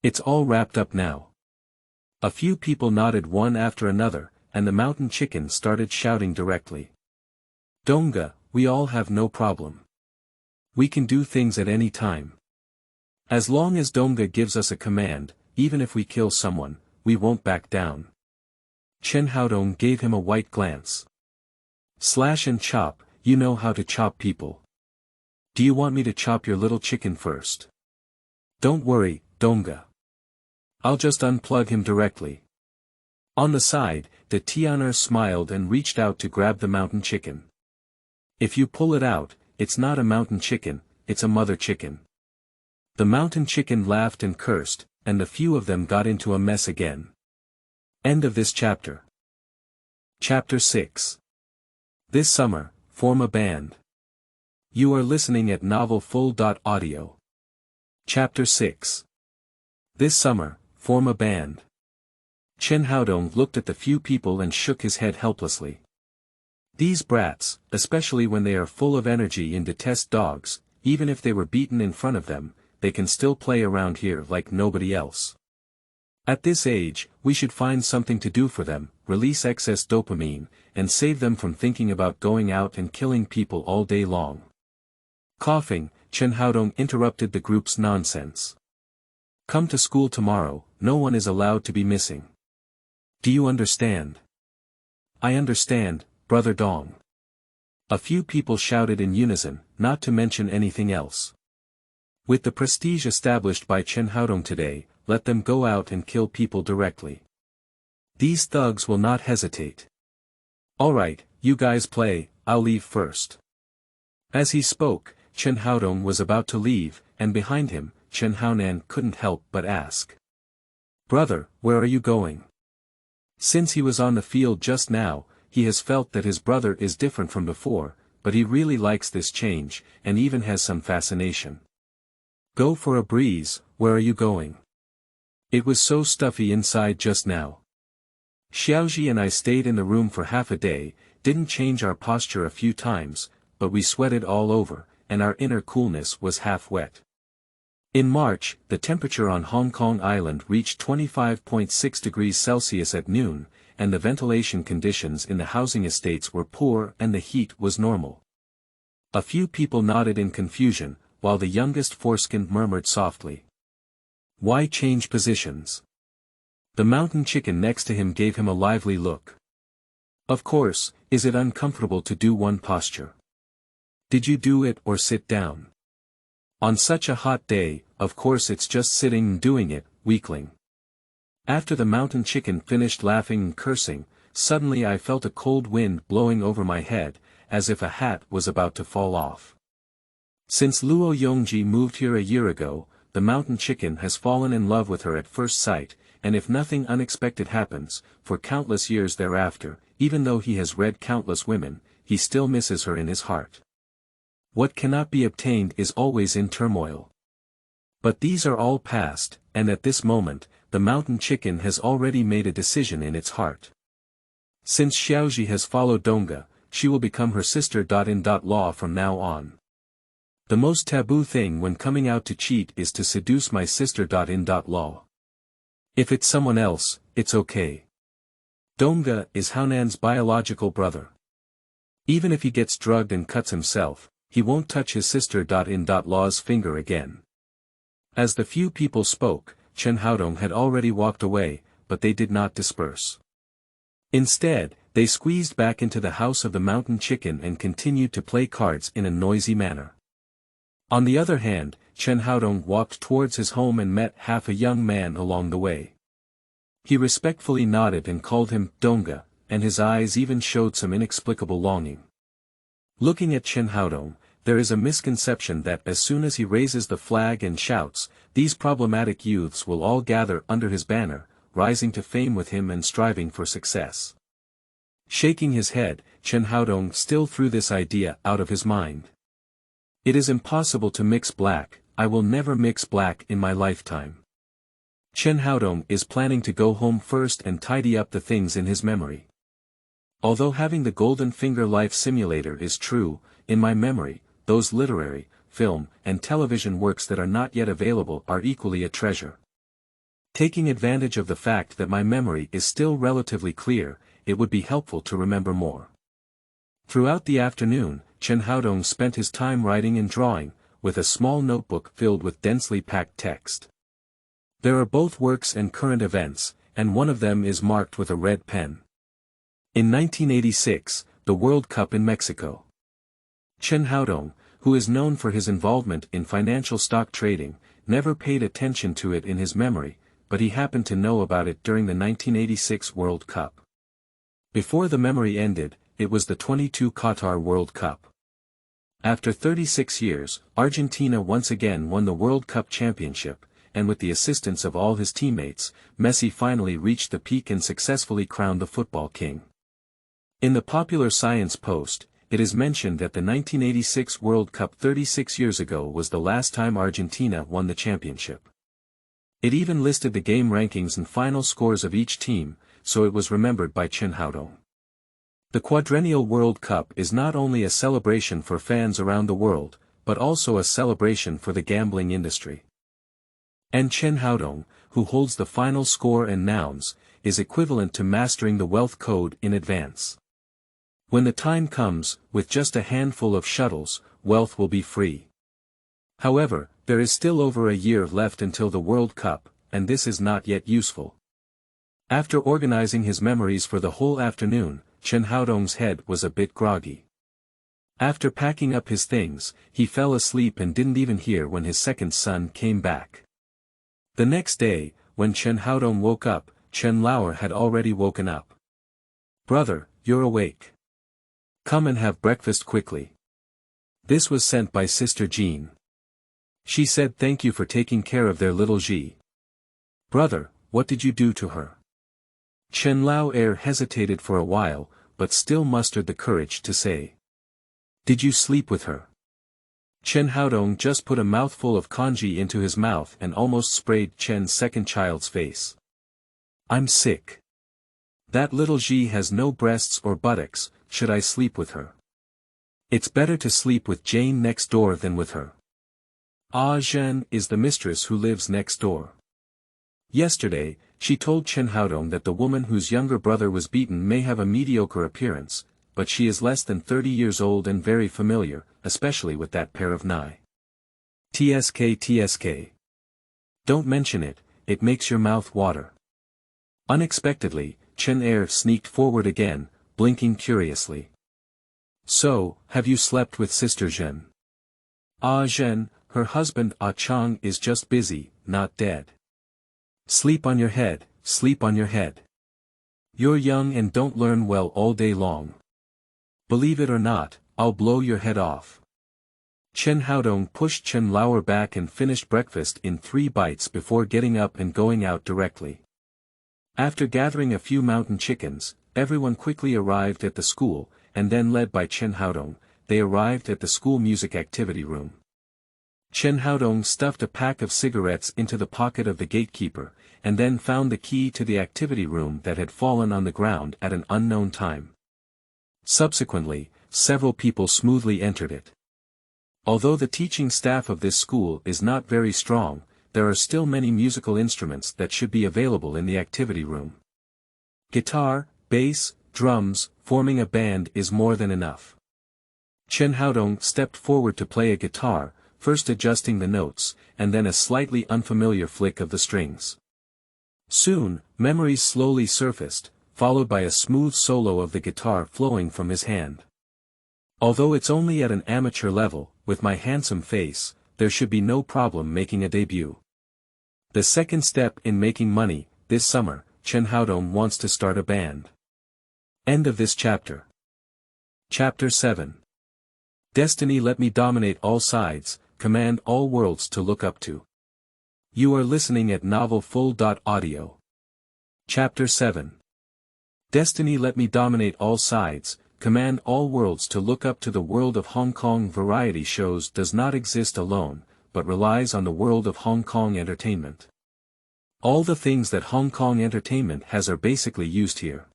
A: It's all wrapped up now. A few people nodded one after another, and the mountain chicken started shouting directly. Dongge, we all have no problem. We can do things at any time. As long as Dongge gives us a command, even if we kill someone, we won't back down. Chen Haodong gave him a white glance. Slash and chop, you know how to chop people. Do you want me to chop your little chicken first? Don't worry, Dongge. I'll just unplug him directly. On the side, the Tianer smiled and reached out to grab the mountain chicken. If you pull it out, it's not a mountain chicken, it's a mother chicken. The mountain chicken laughed and cursed, and the few of them got into a mess again. End of this chapter. Chapter 6. This summer, form a band. You are listening at novelfull.audio. Chapter 6. This summer, form a band. Chen Haodong looked at the few people and shook his head helplessly. These brats, especially when they are full of energy and detest dogs, even if they were beaten in front of them, they can still play around here like nobody else. At this age, we should find something to do for them, release excess dopamine, and save them from thinking about going out and killing people all day long. Coughing, Chen Haodong interrupted the group's nonsense. Come to school tomorrow, no one is allowed to be missing. Do you understand? I understand, Brother Dong. A few people shouted in unison, not to mention anything else. With the prestige established by Chen Haodong today, let them go out and kill people directly. These thugs will not hesitate. Alright, you guys play, I'll leave first. As he spoke, Chen Haodong was about to leave, and behind him, Chen Haonan couldn't help but ask. Brother, where are you going? Since he was on the field just now, he has felt that his brother is different from before, but he really likes this change, and even has some fascination. Go for a breeze, where are you going? It was so stuffy inside just now. Xiaoji and I stayed in the room for half a day, didn't change our posture a few times, but we sweated all over, and our inner coolness was half wet. In March, the temperature on Hong Kong Island reached 25.6 degrees Celsius at noon, and the ventilation conditions in the housing estates were poor and the heat was normal. A few people nodded in confusion, while the youngest foreskin murmured softly. Why change positions? The mountain chicken next to him gave him a lively look. Of course, is it uncomfortable to do one posture? Did you do it or sit down? On such a hot day, of course it's just sitting and doing it, weakling. After the mountain chicken finished laughing and cursing, suddenly I felt a cold wind blowing over my head, as if a hat was about to fall off. Since Luo Yongji moved here a year ago, the mountain chicken has fallen in love with her at first sight, and if nothing unexpected happens, for countless years thereafter, even though he has read countless women, he still misses her in his heart. What cannot be obtained is always in turmoil. But these are all past, and at this moment, the mountain chicken has already made a decision in its heart. Since Xiaoji has followed Dongge, she will become her sister.in.law from now on. The most taboo thing when coming out to cheat is to seduce my sister.in.law. If it's someone else, it's okay. Dongge is Haonan's biological brother. Even if he gets drugged and cuts himself, he won't touch his sister.in.law's finger again. As the few people spoke, Chen Haodong had already walked away, but they did not disperse. Instead, they squeezed back into the house of the mountain chicken and continued to play cards in a noisy manner. On the other hand, Chen Haodong walked towards his home and met half a young man along the way. He respectfully nodded and called him Dongge, and his eyes even showed some inexplicable longing. Looking at Chen Haodong, there is a misconception that as soon as he raises the flag and shouts, these problematic youths will all gather under his banner, rising to fame with him and striving for success. Shaking his head, Chen Haodong still threw this idea out of his mind. It is impossible to mix black, I will never mix black in my lifetime. Chen Haodong is planning to go home first and tidy up the things in his memory. Although having the Golden Finger Life Simulator is true, in my memory, those literary, film, and television works that are not yet available are equally a treasure. Taking advantage of the fact that my memory is still relatively clear, it would be helpful to remember more. Throughout the afternoon, Chen Haodong spent his time writing and drawing, with a small notebook filled with densely packed text. There are both works and current events, and one of them is marked with a red pen. In 1986, the World Cup in Mexico. Chen Haodong, who is known for his involvement in financial stock trading, never paid attention to it in his memory, but he happened to know about it during the 1986 World Cup. Before the memory ended, it was the 22 Qatar World Cup. After 36 years, Argentina once again won the World Cup championship, and with the assistance of all his teammates, Messi finally reached the peak and successfully crowned the football king. In the Popular Science post, it is mentioned that the 1986 World Cup 36 years ago was the last time Argentina won the championship. It even listed the game rankings and final scores of each team, so it was remembered by Chen Haodong. The quadrennial World Cup is not only a celebration for fans around the world, but also a celebration for the gambling industry. And Chen Haodong, who holds the final score and nouns, is equivalent to mastering the wealth code in advance. When the time comes, with just a handful of shuttles, wealth will be free. However, there is still over a year left until the World Cup, and this is not yet useful. After organizing his memories for the whole afternoon, Chen Haodong's head was a bit groggy. After packing up his things, he fell asleep and didn't even hear when his second son came back. The next day, when Chen Haodong woke up, Chen Lao'er had already woken up. "Brother, you're awake. Come and have breakfast quickly." This was sent by Sister Jean. She said thank you for taking care of their little Ji. "Brother, what did you do to her?" Chen Lao'er hesitated for a while, but still mustered the courage to say. "Did you sleep with her?" Chen Haodong just put a mouthful of congee into his mouth and almost sprayed Chen's second child's face. "I'm sick. That little Ji has no breasts or buttocks, should I sleep with her? It's better to sleep with Jane next door than with her. Azhen is the mistress who lives next door." Yesterday, she told Chen Haodong that the woman whose younger brother was beaten may have a mediocre appearance, but she is less than 30 years old and very familiar, especially with that pair of nigh. Tsk. Don't mention it, it makes your mouth water. Unexpectedly, Chen Lao'er sneaked forward again, blinking curiously. "So, have you slept with Sister Zhen?" "Azhen, her husband Chang is just busy, not dead." "Sleep on your head, sleep on your head. You're young and don't learn well all day long. Believe it or not, I'll blow your head off." Chen Haodong pushed Chen Lao'er back and finished breakfast in 3 bites before getting up and going out directly. After gathering a few mountain chickens, everyone quickly arrived at the school, and then led by Chen Haodong, they arrived at the school music activity room. Chen Haodong stuffed a pack of cigarettes into the pocket of the gatekeeper, and then found the key to the activity room that had fallen on the ground at an unknown time. Subsequently, several people smoothly entered it. Although the teaching staff of this school is not very strong, there are still many musical instruments that should be available in the activity room. Guitar, bass, drums, forming a band is more than enough. Chen Haodong stepped forward to play a guitar, first adjusting the notes, and then a slightly unfamiliar flick of the strings. Soon, memories slowly surfaced, followed by a smooth solo of the guitar flowing from his hand. "Although it's only at an amateur level, with my handsome face, there should be no problem making a debut. The second step in making money, this summer, Chen Haodong wants to start a band." End of this chapter. Chapter 7. Destiny let me dominate all sides, command all worlds to look up to. You are listening at novelfull.audio. Chapter 7. Destiny let me dominate all sides, command all worlds to look up to. The world of Hong Kong variety shows does not exist alone, but relies on the world of Hong Kong entertainment. All the things that Hong Kong entertainment has are basically used here.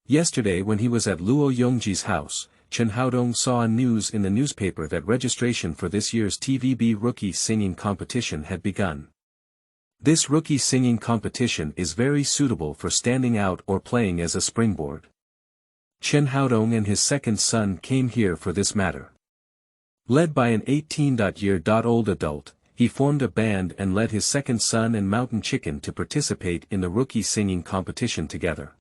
A: Yesterday when he was at Luo Yongji's house, Chen Haodong saw news in the newspaper that registration for this year's TVB rookie singing competition had begun. This rookie singing competition is very suitable for standing out or playing as a springboard. Chen Haodong and his second son came here for this matter. Led by an 18-year-old adult, he formed a band and led his second son and Mountain Chicken to participate in the rookie singing competition together.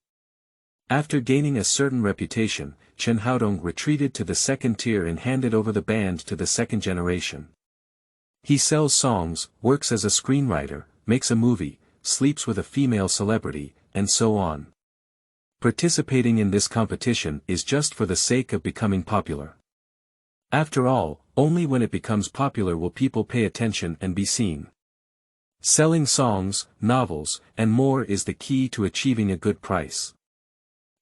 A: After gaining a certain reputation, Chen Haodong retreated to the second tier and handed over the band to the second generation. He sells songs, works as a screenwriter, makes a movie, sleeps with a female celebrity, and so on. Participating in this competition is just for the sake of becoming popular. After all, only when it becomes popular will people pay attention and be seen. Selling songs, novels, and more is the key to achieving a good price.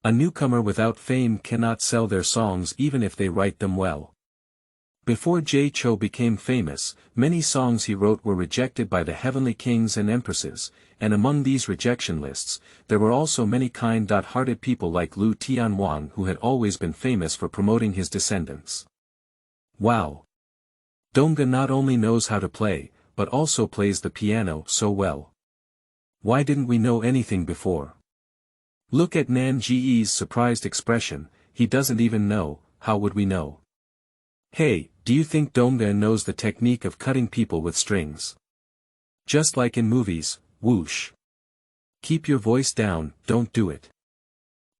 A: A newcomer without fame cannot sell their songs even if they write them well. Before Jay Chou became famous, many songs he wrote were rejected by the heavenly kings and empresses, and among these rejection lists, there were also many kind-hearted people like Lu Tianwang who had always been famous for promoting his descendants. Wow! Dongge not only knows how to play, but also plays the piano so well. Why didn't we know anything before? Look at Nan Ji's surprised expression, he doesn't even know, how would we know? Hey, do you think Dongge knows the technique of cutting people with strings? Just like in movies, whoosh. Keep your voice down, don't do it.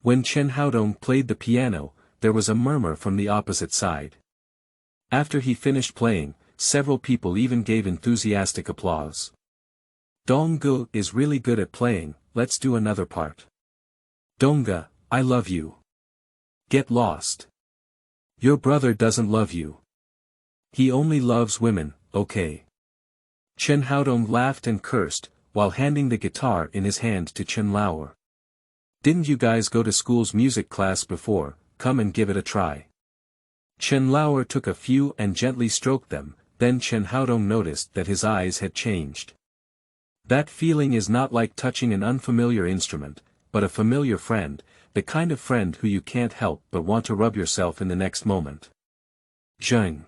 A: When Chen Haodong played the piano, there was a murmur from the opposite side. After he finished playing, several people even gave enthusiastic applause. Dongge is really good at playing, let's do another part. Dongge, I love you. Get lost. Your brother doesn't love you. He only loves women, okay. Chen Haodong laughed and cursed, while handing the guitar in his hand to Chen Lao'er. Didn't you guys go to school's music class before, come and give it a try. Chen Lao'er took a few and gently stroked them, then Chen Haodong noticed that his eyes had changed. That feeling is not like touching an unfamiliar instrument, but a familiar friend, the kind of friend who you can't help but want to rub yourself in the next moment. Zheng.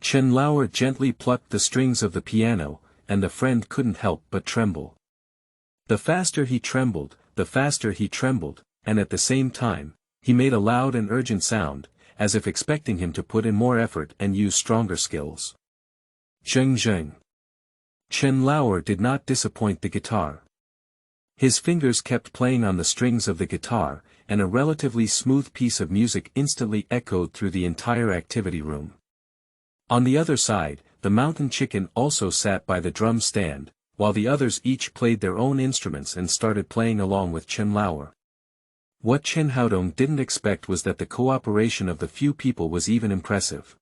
A: Chen Lao'er gently plucked the strings of the piano, and the friend couldn't help but tremble. The faster he trembled, and at the same time, he made a loud and urgent sound, as if expecting him to put in more effort and use stronger skills. Zheng. Chen Lao'er did not disappoint the guitar. His fingers kept playing on the strings of the guitar, and a relatively smooth piece of music instantly echoed through the entire activity room. On the other side, the mountain chicken also sat by the drum stand, while the others each played their own instruments and started playing along with Chen Lao'er. What Chen Haodong didn't expect was that the cooperation of the few people was even impressive.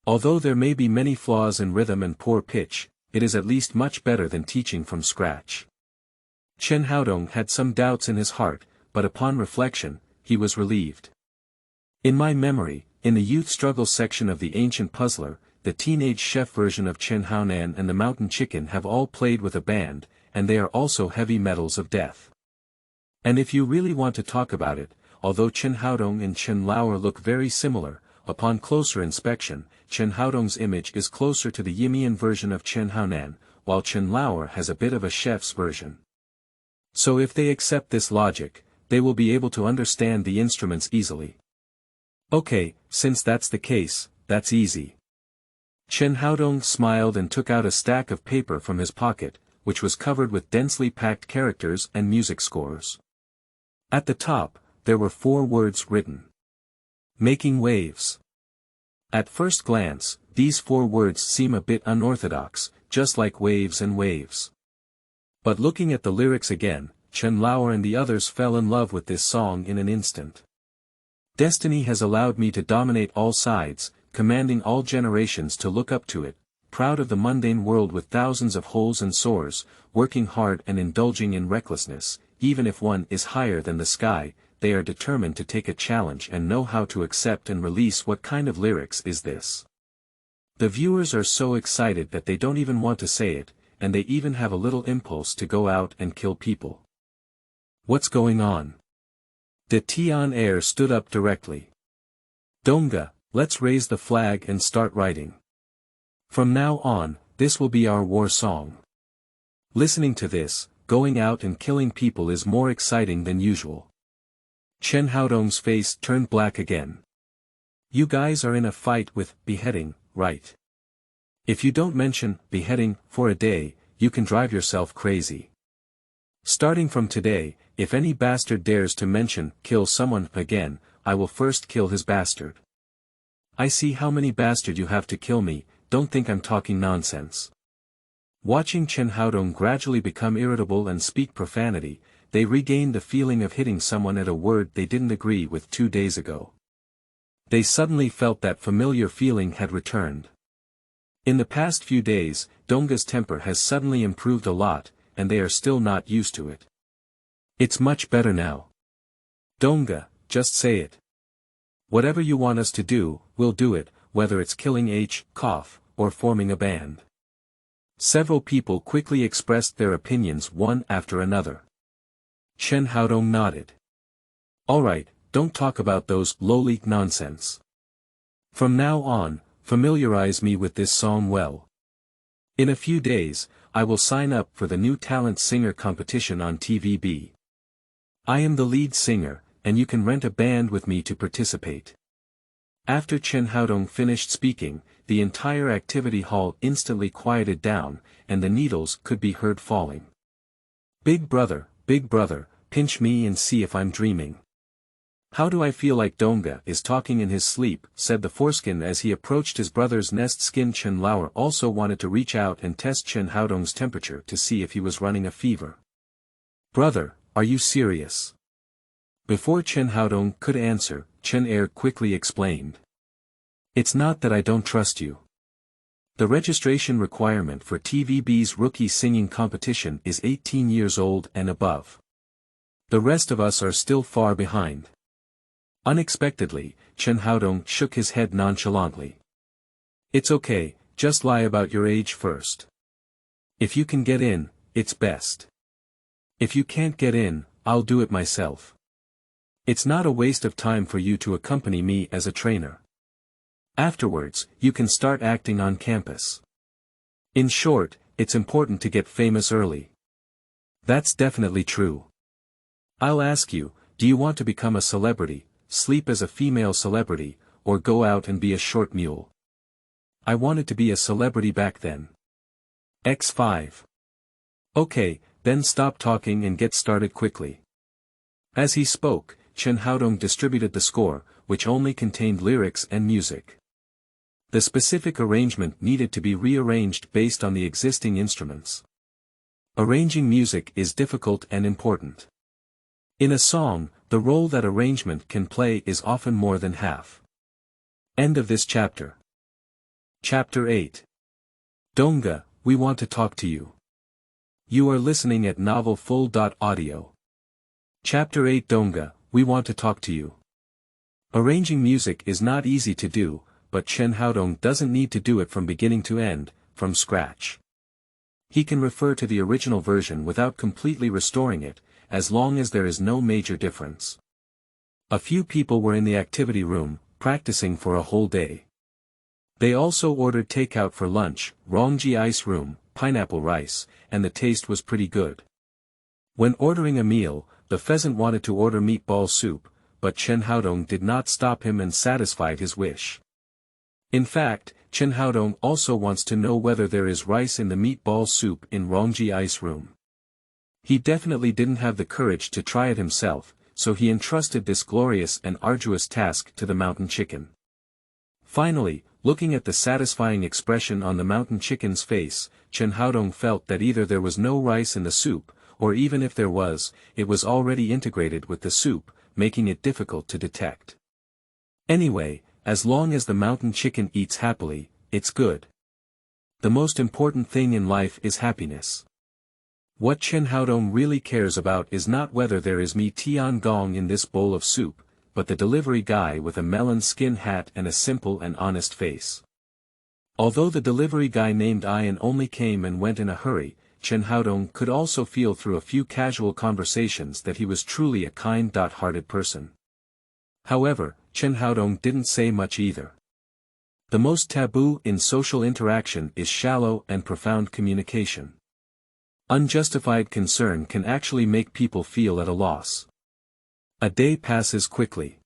A: Although there may be many flaws in rhythm and poor pitch, it is at least much better than teaching from scratch. Chen Haodong had some doubts in his heart, but upon reflection, he was relieved. In my memory, in the youth struggle section of the Ancient Puzzler, the teenage chef version of Chen Haonan and the mountain chicken have all played with a band, and they are also heavy metals of death. And if you really want to talk about it, although Chen Haodong and Chen Lao'er look very similar, upon closer inspection, Chen Haodong's image is closer to the Yimian version of Chen Haonan, while Chen Lao'er has a bit of a chef's version. So if they accept this logic, they will be able to understand the instruments easily. Okay, since that's the case, that's easy. Chen Haodong smiled and took out a stack of paper from his pocket, which was covered with densely packed characters and music scores. At the top, there were 4 words written. Making waves. At first glance, these 4 words seem a bit unorthodox, just like waves and waves. But looking at the lyrics again, Chen Lao'er and the others fell in love with this song in an instant. Destiny has allowed me to dominate all sides, commanding all generations to look up to it, proud of the mundane world with thousands of holes and sores, working hard and indulging in recklessness, even if one is higher than the sky, they are determined to take a challenge and know how to accept and release. What kind of lyrics is this? The viewers are so excited that they don't even want to say it, and they even have a little impulse to go out and kill people. What's going on? The Tian stood up directly. Dongge, let's raise the flag and start writing. From now on, this will be our war song. Listening to this, going out and killing people is more exciting than usual. Chen Haodong's face turned black again. You guys are in a fight with beheading, right? If you don't mention beheading for a day, you can drive yourself crazy. Starting from today, if any bastard dares to mention kill someone again, I will first kill his bastard. I see how many bastard you have to kill me, don't think I'm talking nonsense. Watching Chen Haodong gradually become irritable and speak profanity, they regained the feeling of hitting someone at a word they didn't agree with 2 days ago. They suddenly felt that familiar feeling had returned. In the past few days, Dongge's temper has suddenly improved a lot, and they are still not used to it. It's much better now. Dongge, just say it. Whatever you want us to do, we'll do it, whether it's killing or forming a band. Several people quickly expressed their opinions one after another. Chen Haodong nodded. Alright, don't talk about those lowly nonsense. From now on, familiarize me with this song well. In a few days, I will sign up for the new talent singer competition on TVB. I am the lead singer, and you can rent a band with me to participate. After Chen Haodong finished speaking, the entire activity hall instantly quieted down, and the needles could be heard falling. Big brother, pinch me and see if I'm dreaming. How do I feel like Dongge is talking in his sleep, said the foreskin as he approached his brother's nest skin. Chen Lao'er also wanted to reach out and test Chen Haodong's temperature to see if he was running a fever. Brother, are you serious? Before Chen Haodong could answer, Chen Haodong quickly explained. It's not that I don't trust you. The registration requirement for TVB's rookie singing competition is 18 years old and above. The rest of us are still far behind. Unexpectedly, Chen Haodong shook his head nonchalantly. It's okay, just lie about your age first. If you can get in, it's best. If you can't get in, I'll do it myself. It's not a waste of time for you to accompany me as a trainer. Afterwards, you can start acting on campus. In short, it's important to get famous early. That's definitely true. I'll ask you, do you want to become a celebrity, sleep as a female celebrity, or go out and be a short mule? I wanted to be a celebrity back then. X5. Okay, then stop talking and get started quickly. As he spoke, Chen Haodong distributed the score, which only contained lyrics and music. The specific arrangement needed to be rearranged based on the existing instruments. Arranging music is difficult and important. In a song, the role that arrangement can play is often more than half. End of this chapter. Chapter 8. Dongge, we want to talk to you. You are listening at novelfull.audio. Chapter 8. Dongge, we want to talk to you. Arranging music is not easy to do, but Chen Haodong doesn't need to do it from beginning to end, from scratch. He can refer to the original version without completely restoring it, as long as there is no major difference. A few people were in the activity room, practicing for a whole day. They also ordered takeout for lunch, Rongji ice room, pineapple rice, and the taste was pretty good. When ordering a meal, the pheasant wanted to order meatball soup, but Chen Haodong did not stop him and satisfied his wish. In fact, Chen Haodong also wants to know whether there is rice in the meatball soup in Rongji ice room. He definitely didn't have the courage to try it himself, so he entrusted this glorious and arduous task to the mountain chicken. Finally, looking at the satisfying expression on the mountain chicken's face, Chen Haodong felt that either there was no rice in the soup, or even if there was, it was already integrated with the soup, making it difficult to detect. Anyway, as long as the mountain chicken eats happily, it's good. The most important thing in life is happiness. What Chen Haodong really cares about is not whether there is mi tian gong in this bowl of soup, but the delivery guy with a melon skin hat and a simple and honest face. Although the delivery guy named Ian only came and went in a hurry, Chen Haodong could also feel through a few casual conversations that he was truly a kind-hearted person. However, Chen Haodong didn't say much either. The most taboo in social interaction is shallow and profound communication. Unjustified concern can actually make people feel at a loss. A day passes quickly.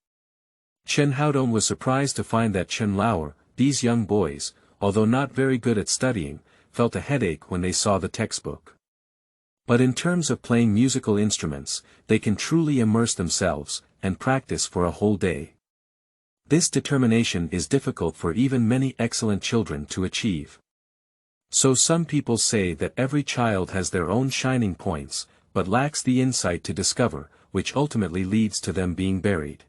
A: Chen Haodong was surprised to find that Chen Lao'er, these young boys, although not very good at studying, felt a headache when they saw the textbook. But in terms of playing musical instruments, they can truly immerse themselves, and practice for a whole day. This determination is difficult for even many excellent children to achieve. So some people say that every child has their own shining points, but lacks the insight to discover, which ultimately leads to them being buried.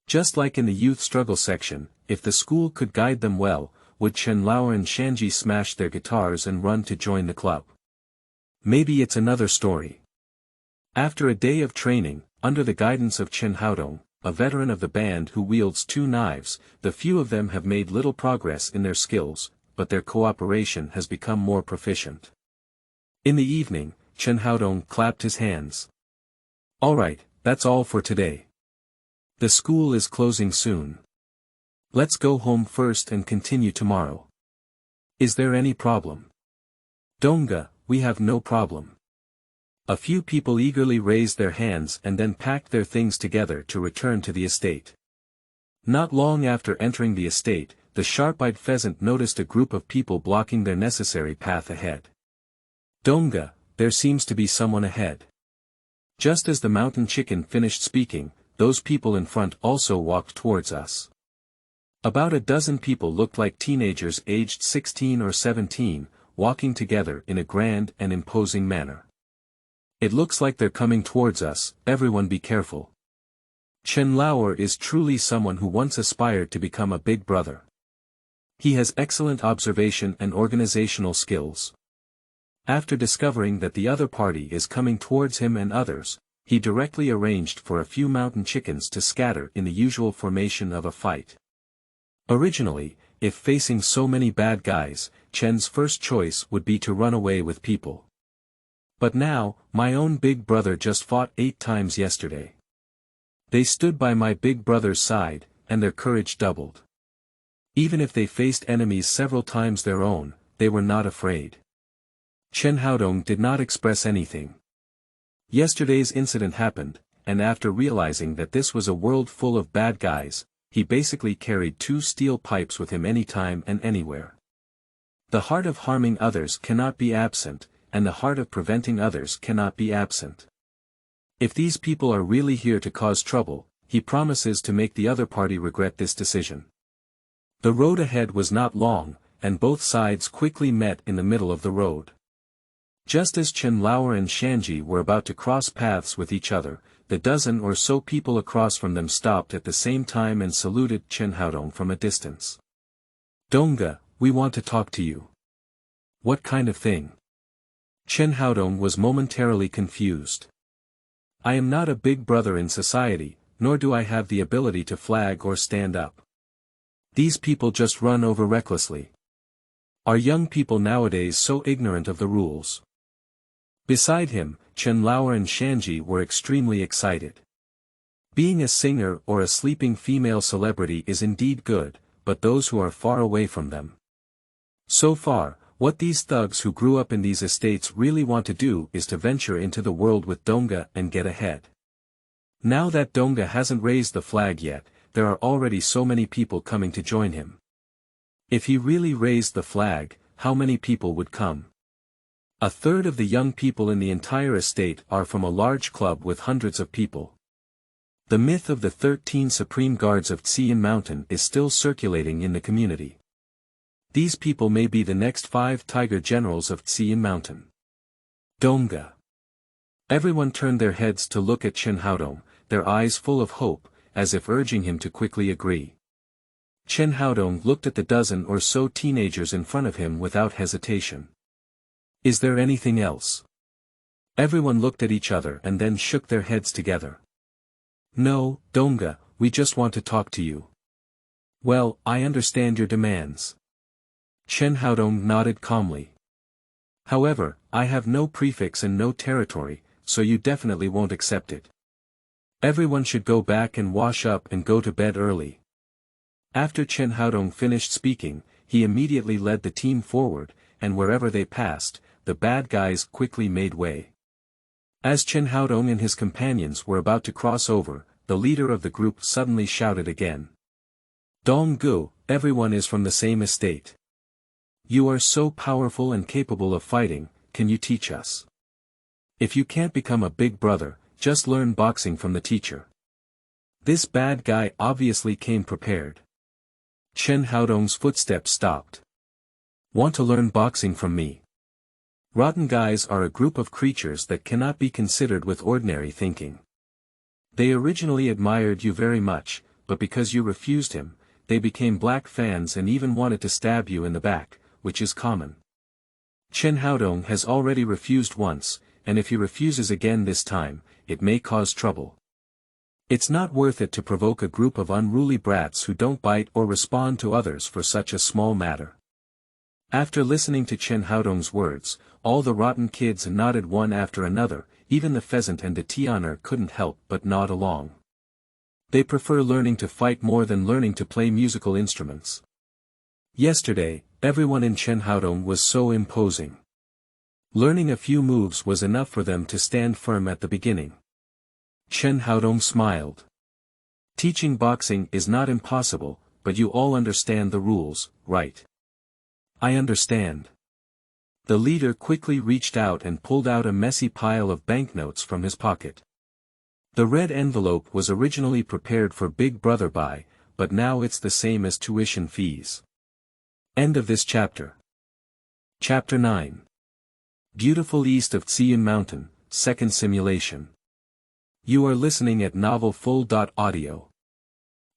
A: Just like in the youth struggle section, if the school could guide them well, would Chen Lao'er and Shanji smash their guitars and run to join the club? Maybe it's another story. After a day of training, under the guidance of Chen Haodong, a veteran of the band who wields 2 knives, the few of them have made little progress in their skills, but their cooperation has become more proficient. In the evening, Chen Haodong clapped his hands. "Alright, that's all for today. The school is closing soon. Let's go home first and continue tomorrow. Is there any problem?" "Dongge, we have no problem." A few people eagerly raised their hands and then packed their things together to return to the estate. Not long after entering the estate, the sharp-eyed pheasant noticed a group of people blocking their necessary path ahead. "Dongge, there seems to be someone ahead." Just as the mountain chicken finished speaking, those people in front also walked towards us. About a dozen people looked like teenagers aged 16 or 17, walking together in a grand and imposing manner. "It looks like they're coming towards us, everyone be careful." Chen Lao'er is truly someone who once aspired to become a big brother. He has excellent observation and organizational skills. After discovering that the other party is coming towards him and others, he directly arranged for a few mountain chickens to scatter in the usual formation of a fight. Originally, if facing so many bad guys, Chen's first choice would be to run away with people. But now, my own big brother just fought 8 times yesterday. They stood by my big brother's side, and their courage doubled. Even if they faced enemies several times their own, they were not afraid. Chen Haodong did not express anything. Yesterday's incident happened, and after realizing that this was a world full of bad guys, he basically carried 2 steel pipes with him anytime and anywhere. The heart of harming others cannot be absent, and the heart of preventing others cannot be absent. If these people are really here to cause trouble, he promises to make the other party regret this decision. The road ahead was not long, and both sides quickly met in the middle of the road. Just as Chen Lao'er and Shanji were about to cross paths with each other, the dozen or so people across from them stopped at the same time and saluted Chen Haodong from a distance. "Dongge, we want to talk to you." "What kind of thing?" Chen Haodong was momentarily confused. "I am not a big brother in society, nor do I have the ability to flag or stand up. These people just run over recklessly. Are young people nowadays so ignorant of the rules?" Beside him, Chen Lao'er and Shanji were extremely excited. Being a singer or a sleeping female celebrity is indeed good, but those who are far away from them. So far, what these thugs who grew up in these estates really want to do is to venture into the world with Dongge and get ahead. Now that Dongge hasn't raised the flag yet, there are already so many people coming to join him. If he really raised the flag, how many people would come? A third of the young people in the entire estate are from a large club with hundreds of people. The myth of the 13 supreme guards of Ciyun Mountain is still circulating in the community. These people may be the next 5 tiger generals of Ciyun Mountain. Dongge. Everyone turned their heads to look at Chen Haodong, their eyes full of hope, as if urging him to quickly agree. Chen Haodong looked at the dozen or so teenagers in front of him without hesitation. "Is there anything else?" Everyone looked at each other and then shook their heads together. "No, Dongge, we just want to talk to you." "Well, I understand your demands." Chen Haodong nodded calmly. "However, I have no prefix and no territory, so you definitely won't accept it. Everyone should go back and wash up and go to bed early." After Chen Haodong finished speaking, he immediately led the team forward, and wherever they passed, the bad guys quickly made way. As Chen Haodong and his companions were about to cross over, the leader of the group suddenly shouted again. "Dongge, everyone is from the same estate. You are so powerful and capable of fighting, can you teach us?" If you can't become a big brother, just learn boxing from the teacher. This bad guy obviously came prepared. Chen Haodong's footsteps stopped. Want to learn boxing from me? Rotten guys are a group of creatures that cannot be considered with ordinary thinking. They originally admired you very much, but because you refused him, they became black fans and even wanted to stab you in the back, which is common. Chen Haodong has already refused once, and if he refuses again this time, it may cause trouble. It's not worth it to provoke a group of unruly brats who don't bite or respond to others for such a small matter. After listening to Chen Haodong's words, all the rotten kids nodded one after another, even the pheasant and the Tianer couldn't help but nod along. They prefer learning to fight more than learning to play musical instruments. Yesterday, everyone in Chen Haodong was so imposing. Learning a few moves was enough for them to stand firm at the beginning. Chen Haodong smiled. Teaching boxing is not impossible, but you all understand the rules, right? I understand. The leader quickly reached out and pulled out a messy pile of banknotes from his pocket. The red envelope was originally prepared for Big Brother Bai, but now it's the same as tuition fees. End of this chapter. Chapter 9. Beautiful East of Ciyun Mountain, Second Simulation. You are listening at novelfull.audio.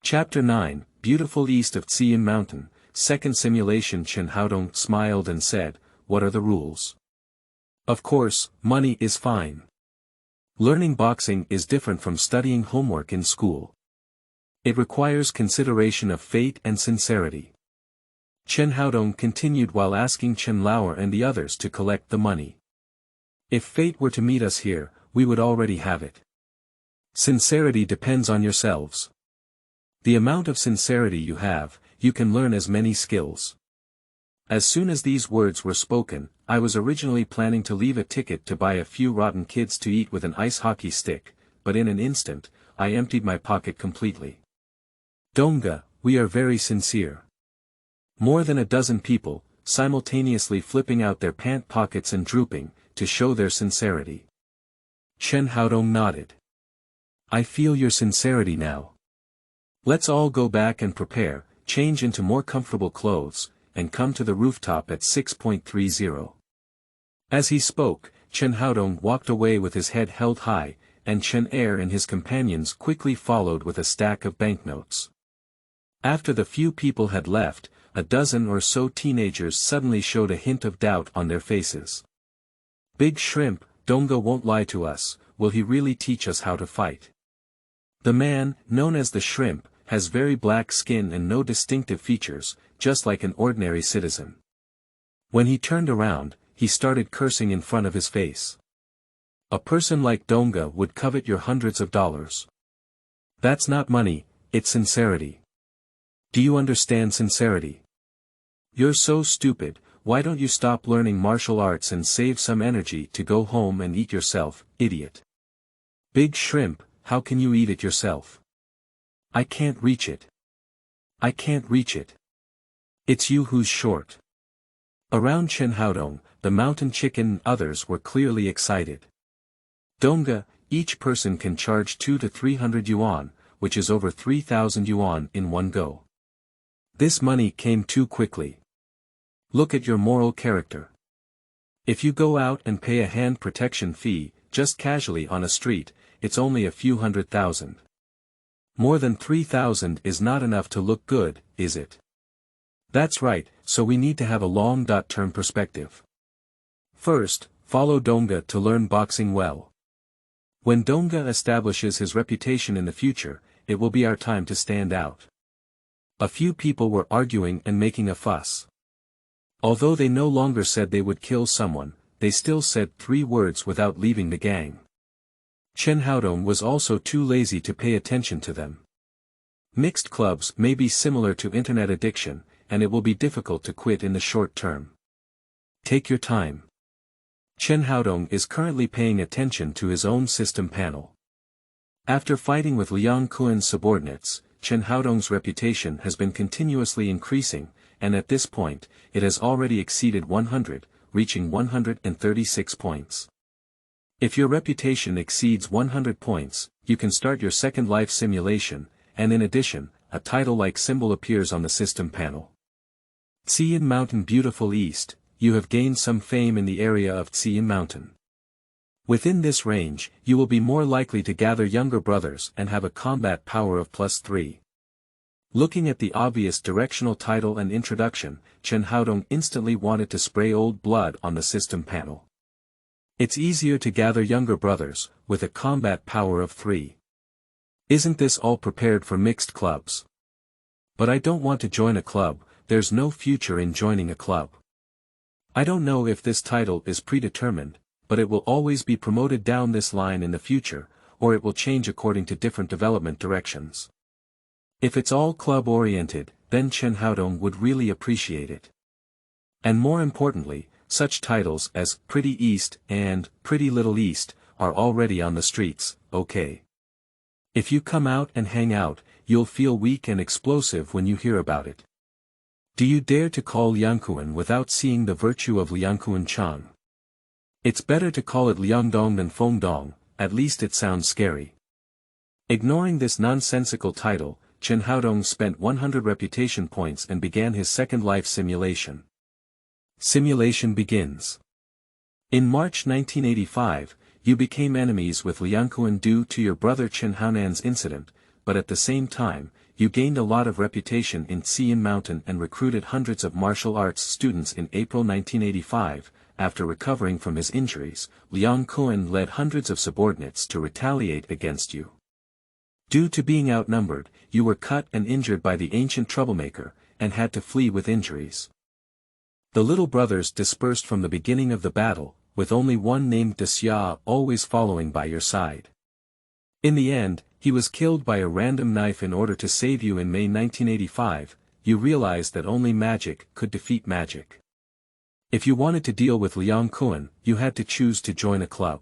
A: Chapter 9, Beautiful East of Ciyun Mountain, Second Simulation. Chen Haodong smiled and said, "What are the rules?" Of course, money is fine. Learning boxing is different from studying homework in school. It requires consideration of fate and sincerity. Chen Haodong continued while asking Chen Lao'er and the others to collect the money. If fate were to meet us here, we would already have it. Sincerity depends on yourselves. The amount of sincerity you have, you can learn as many skills. As soon as these words were spoken, I was originally planning to leave a ticket to buy a few rotten kids to eat with an ice hockey stick, but in an instant, I emptied my pocket completely. Dongge, we are very sincere. More than a dozen people, simultaneously flipping out their pant pockets and drooping, to show their sincerity. Chen Haodong nodded. I feel your sincerity now. Let's all go back and prepare, change into more comfortable clothes, and come to the rooftop at 6.30. As he spoke, Chen Haodong walked away with his head held high, and Chen Er and his companions quickly followed with a stack of banknotes. After the few people had left, a dozen or so teenagers suddenly showed a hint of doubt on their faces. Big Shrimp, Dongge won't lie to us, will he really teach us how to fight? The man, known as the Shrimp, has very black skin and no distinctive features, just like an ordinary citizen. When he turned around, he started cursing in front of his face. A person like Dongge would covet your hundreds of dollars. That's not money, it's sincerity. Do you understand sincerity? You're so stupid, why don't you stop learning martial arts and save some energy to go home and eat yourself, idiot? Big Shrimp, how can you eat it yourself? I can't reach it. I can't reach it. It's you who's short. Around Chen Haodong, the mountain chicken and others were clearly excited. Dongge, each person can charge 200 to 300 yuan, which is over 3,000 yuan in one go. This money came too quickly. Look at your moral character. If you go out and pay a hand protection fee, just casually on a street, it's only a few 100,000. More than 3,000 is not enough to look good, is it? That's right, so we need to have a long-term perspective. First, follow Dongge to learn boxing well. When Dongge establishes his reputation in the future, it will be our time to stand out. A few people were arguing and making a fuss. Although they no longer said they would kill someone, they still said 3 words without leaving the gang. Chen Haodong was also too lazy to pay attention to them. Mixed clubs may be similar to internet addiction, and it will be difficult to quit in the short term. Take your time. Chen Haodong is currently paying attention to his own system panel. After fighting with Liang Kun's subordinates, Chen Haodong's reputation has been continuously increasing, and at this point, it has already exceeded 100, reaching 136 points. If your reputation exceeds 100 points, you can start your second life simulation, and in addition, a title-like symbol appears on the system panel. Ciyun Mountain Beautiful East, you have gained some fame in the area of Ciyun Mountain. Within this range, you will be more likely to gather younger brothers and have a combat power of +3. Looking at the obvious directional title and introduction, Chen Haodong instantly wanted to spray old blood on the system panel. It's easier to gather younger brothers, with a combat power of 3. Isn't this all prepared for mixed clubs? But I don't want to join a club, there's no future in joining a club. I don't know if this title is predetermined, but it will always be promoted down this line in the future, or it will change according to different development directions. If it's all club-oriented, then Chen Haodong would really appreciate it. And more importantly, such titles as Pretty East and Pretty Little East are already on the streets, okay? If you come out and hang out, you'll feel weak and explosive when you hear about it. Do you dare to call Liang Kun without seeing the virtue of Liang Kun Chang? It's better to call it Liang Dong than Feng Dong, at least it sounds scary. Ignoring this nonsensical title, Chen Haodong spent 100 reputation points and began his second life simulation. Simulation begins. In March 1985, you became enemies with Liang Kun due to your brother Chen Haonan's incident, but at the same time, you gained a lot of reputation in Ciyun Mountain and recruited hundreds of martial arts students in April 1985. After recovering from his injuries, Liang Kun led hundreds of subordinates to retaliate against you. Due to being outnumbered, you were cut and injured by the ancient troublemaker, and had to flee with injuries. The little brothers dispersed from the beginning of the battle, with only one named Xia always following by your side. In the end, he was killed by a random knife. In order to save you in May 1985, you realized that only magic could defeat magic. If you wanted to deal with Liang Kun, you had to choose to join a club.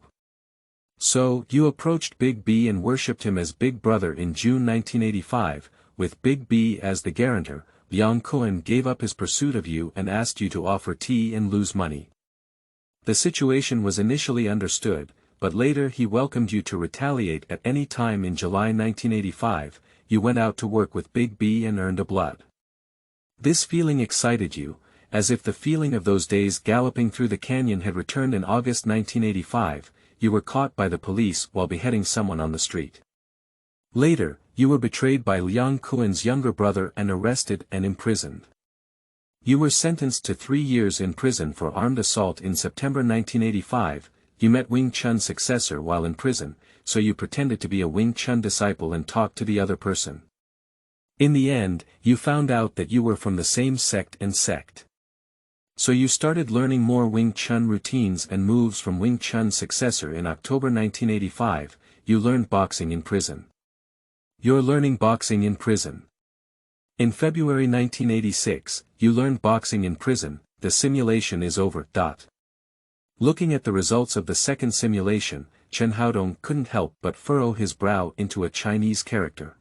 A: So, you approached Big B and worshipped him as Big Brother in June 1985, with Big B as the guarantor. Liang Kun gave up his pursuit of you and asked you to offer tea and lose money. The situation was initially understood, but later he welcomed you to retaliate at any time. In July 1985, you went out to work with Big B and earned a blood. This feeling excited you, as if the feeling of those days galloping through the canyon had returned. In August 1985, you were caught by the police while beheading someone on the street. Later, you were betrayed by Liang Kun's younger brother and arrested and imprisoned. You were sentenced to 3 years in prison for armed assault. In September 1985, you met Wing Chun's successor while in prison, so you pretended to be a Wing Chun disciple and talked to the other person. In the end, you found out that you were from the same sect. So you started learning more Wing Chun routines and moves from Wing Chun's successor. In October 1985, you learned boxing in prison. You're learning boxing in prison. In February 1986, you learned boxing in prison. The simulation is over. Looking at the results of the second simulation, Chen Haodong couldn't help but furrow his brow into a Chinese character.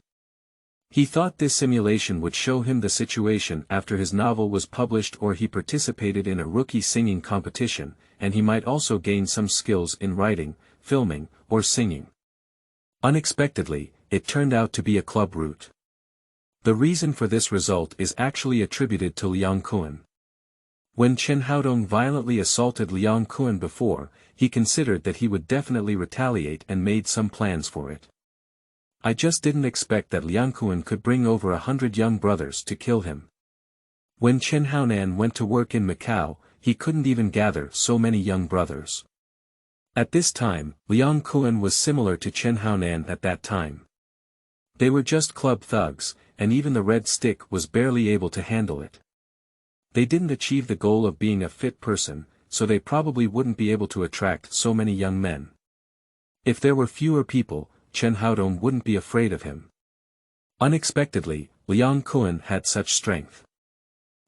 A: He thought this simulation would show him the situation after his novel was published, or he participated in a rookie singing competition, and he might also gain some skills in writing, filming, or singing. Unexpectedly, it turned out to be a club route. The reason for this result is actually attributed to Liang Kun. When Chen Haodong violently assaulted Liang Kun before, he considered that he would definitely retaliate and made some plans for it. I just didn't expect that Liang Kun could bring over 100 young brothers to kill him. When Chen Haonan went to work in Macau, he couldn't even gather so many young brothers. At this time, Liang Kun was similar to Chen Haonan at that time. They were just club thugs, and even the red stick was barely able to handle it. They didn't achieve the goal of being a fit person, so they probably wouldn't be able to attract so many young men. If there were fewer people, Chen Haodong wouldn't be afraid of him. Unexpectedly, Liang Kun had such strength.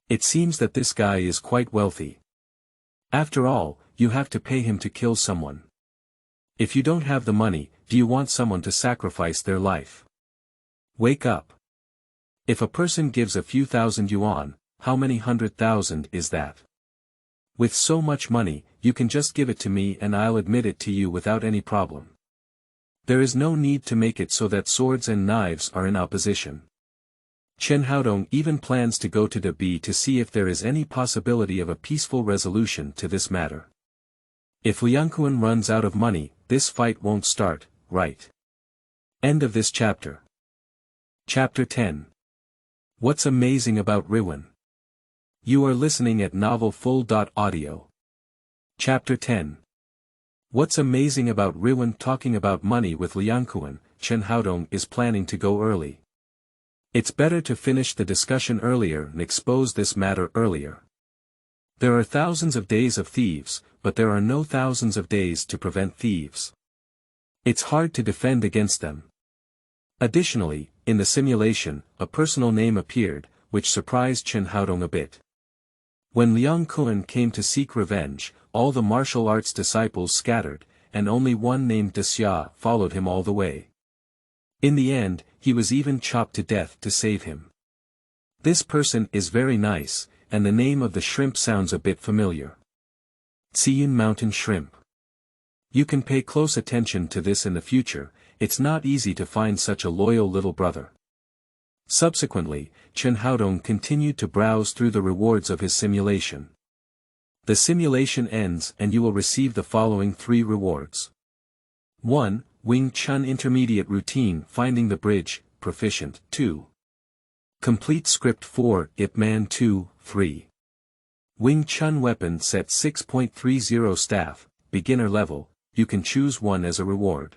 A: It seems that this guy is quite wealthy. After all, you have to pay him to kill someone. If you don't have the money, do you want someone to sacrifice their life? Wake up. If a person gives a few thousand yuan, how many 100,000 is that? With so much money, you can just give it to me and I'll admit it to you without any problem. There is no need to make it so that swords and knives are in opposition. Chen Haodong even plans to go to Dongge to see if there is any possibility of a peaceful resolution to this matter. If Liang Kun runs out of money, this fight won't start, right? End of this chapter. Chapter 10. What's amazing about Riwan? You are listening at novelfull.audio. Chapter 10. What's amazing about Riwan? Talking about money with Liang Kun, Chen Haodong is planning to go early. It's better to finish the discussion earlier and expose this matter earlier. There are thousands of days of thieves, but there are no thousands of days to prevent thieves. It's hard to defend against them. Additionally, in the simulation, a personal name appeared, which surprised Chen Haodong a bit. When Liang Kun came to seek revenge, all the martial arts disciples scattered, and only one named Xia followed him all the way. In the end, he was even chopped to death to save him. This person is very nice, and the name of the shrimp sounds a bit familiar. Ciyun mountain shrimp. You can pay close attention to this in the future, it's not easy to find such a loyal little brother. Subsequently, Chen Haodong continued to browse through the rewards of his simulation. The simulation ends and you will receive the following 3 rewards. 1. Wing Chun Intermediate Routine Finding the Bridge, Proficient. 2. Complete Script 4 Ip-Man 2, 3. Wing Chun Weapon Set 6.30 Staff, Beginner Level, you can choose one as a reward.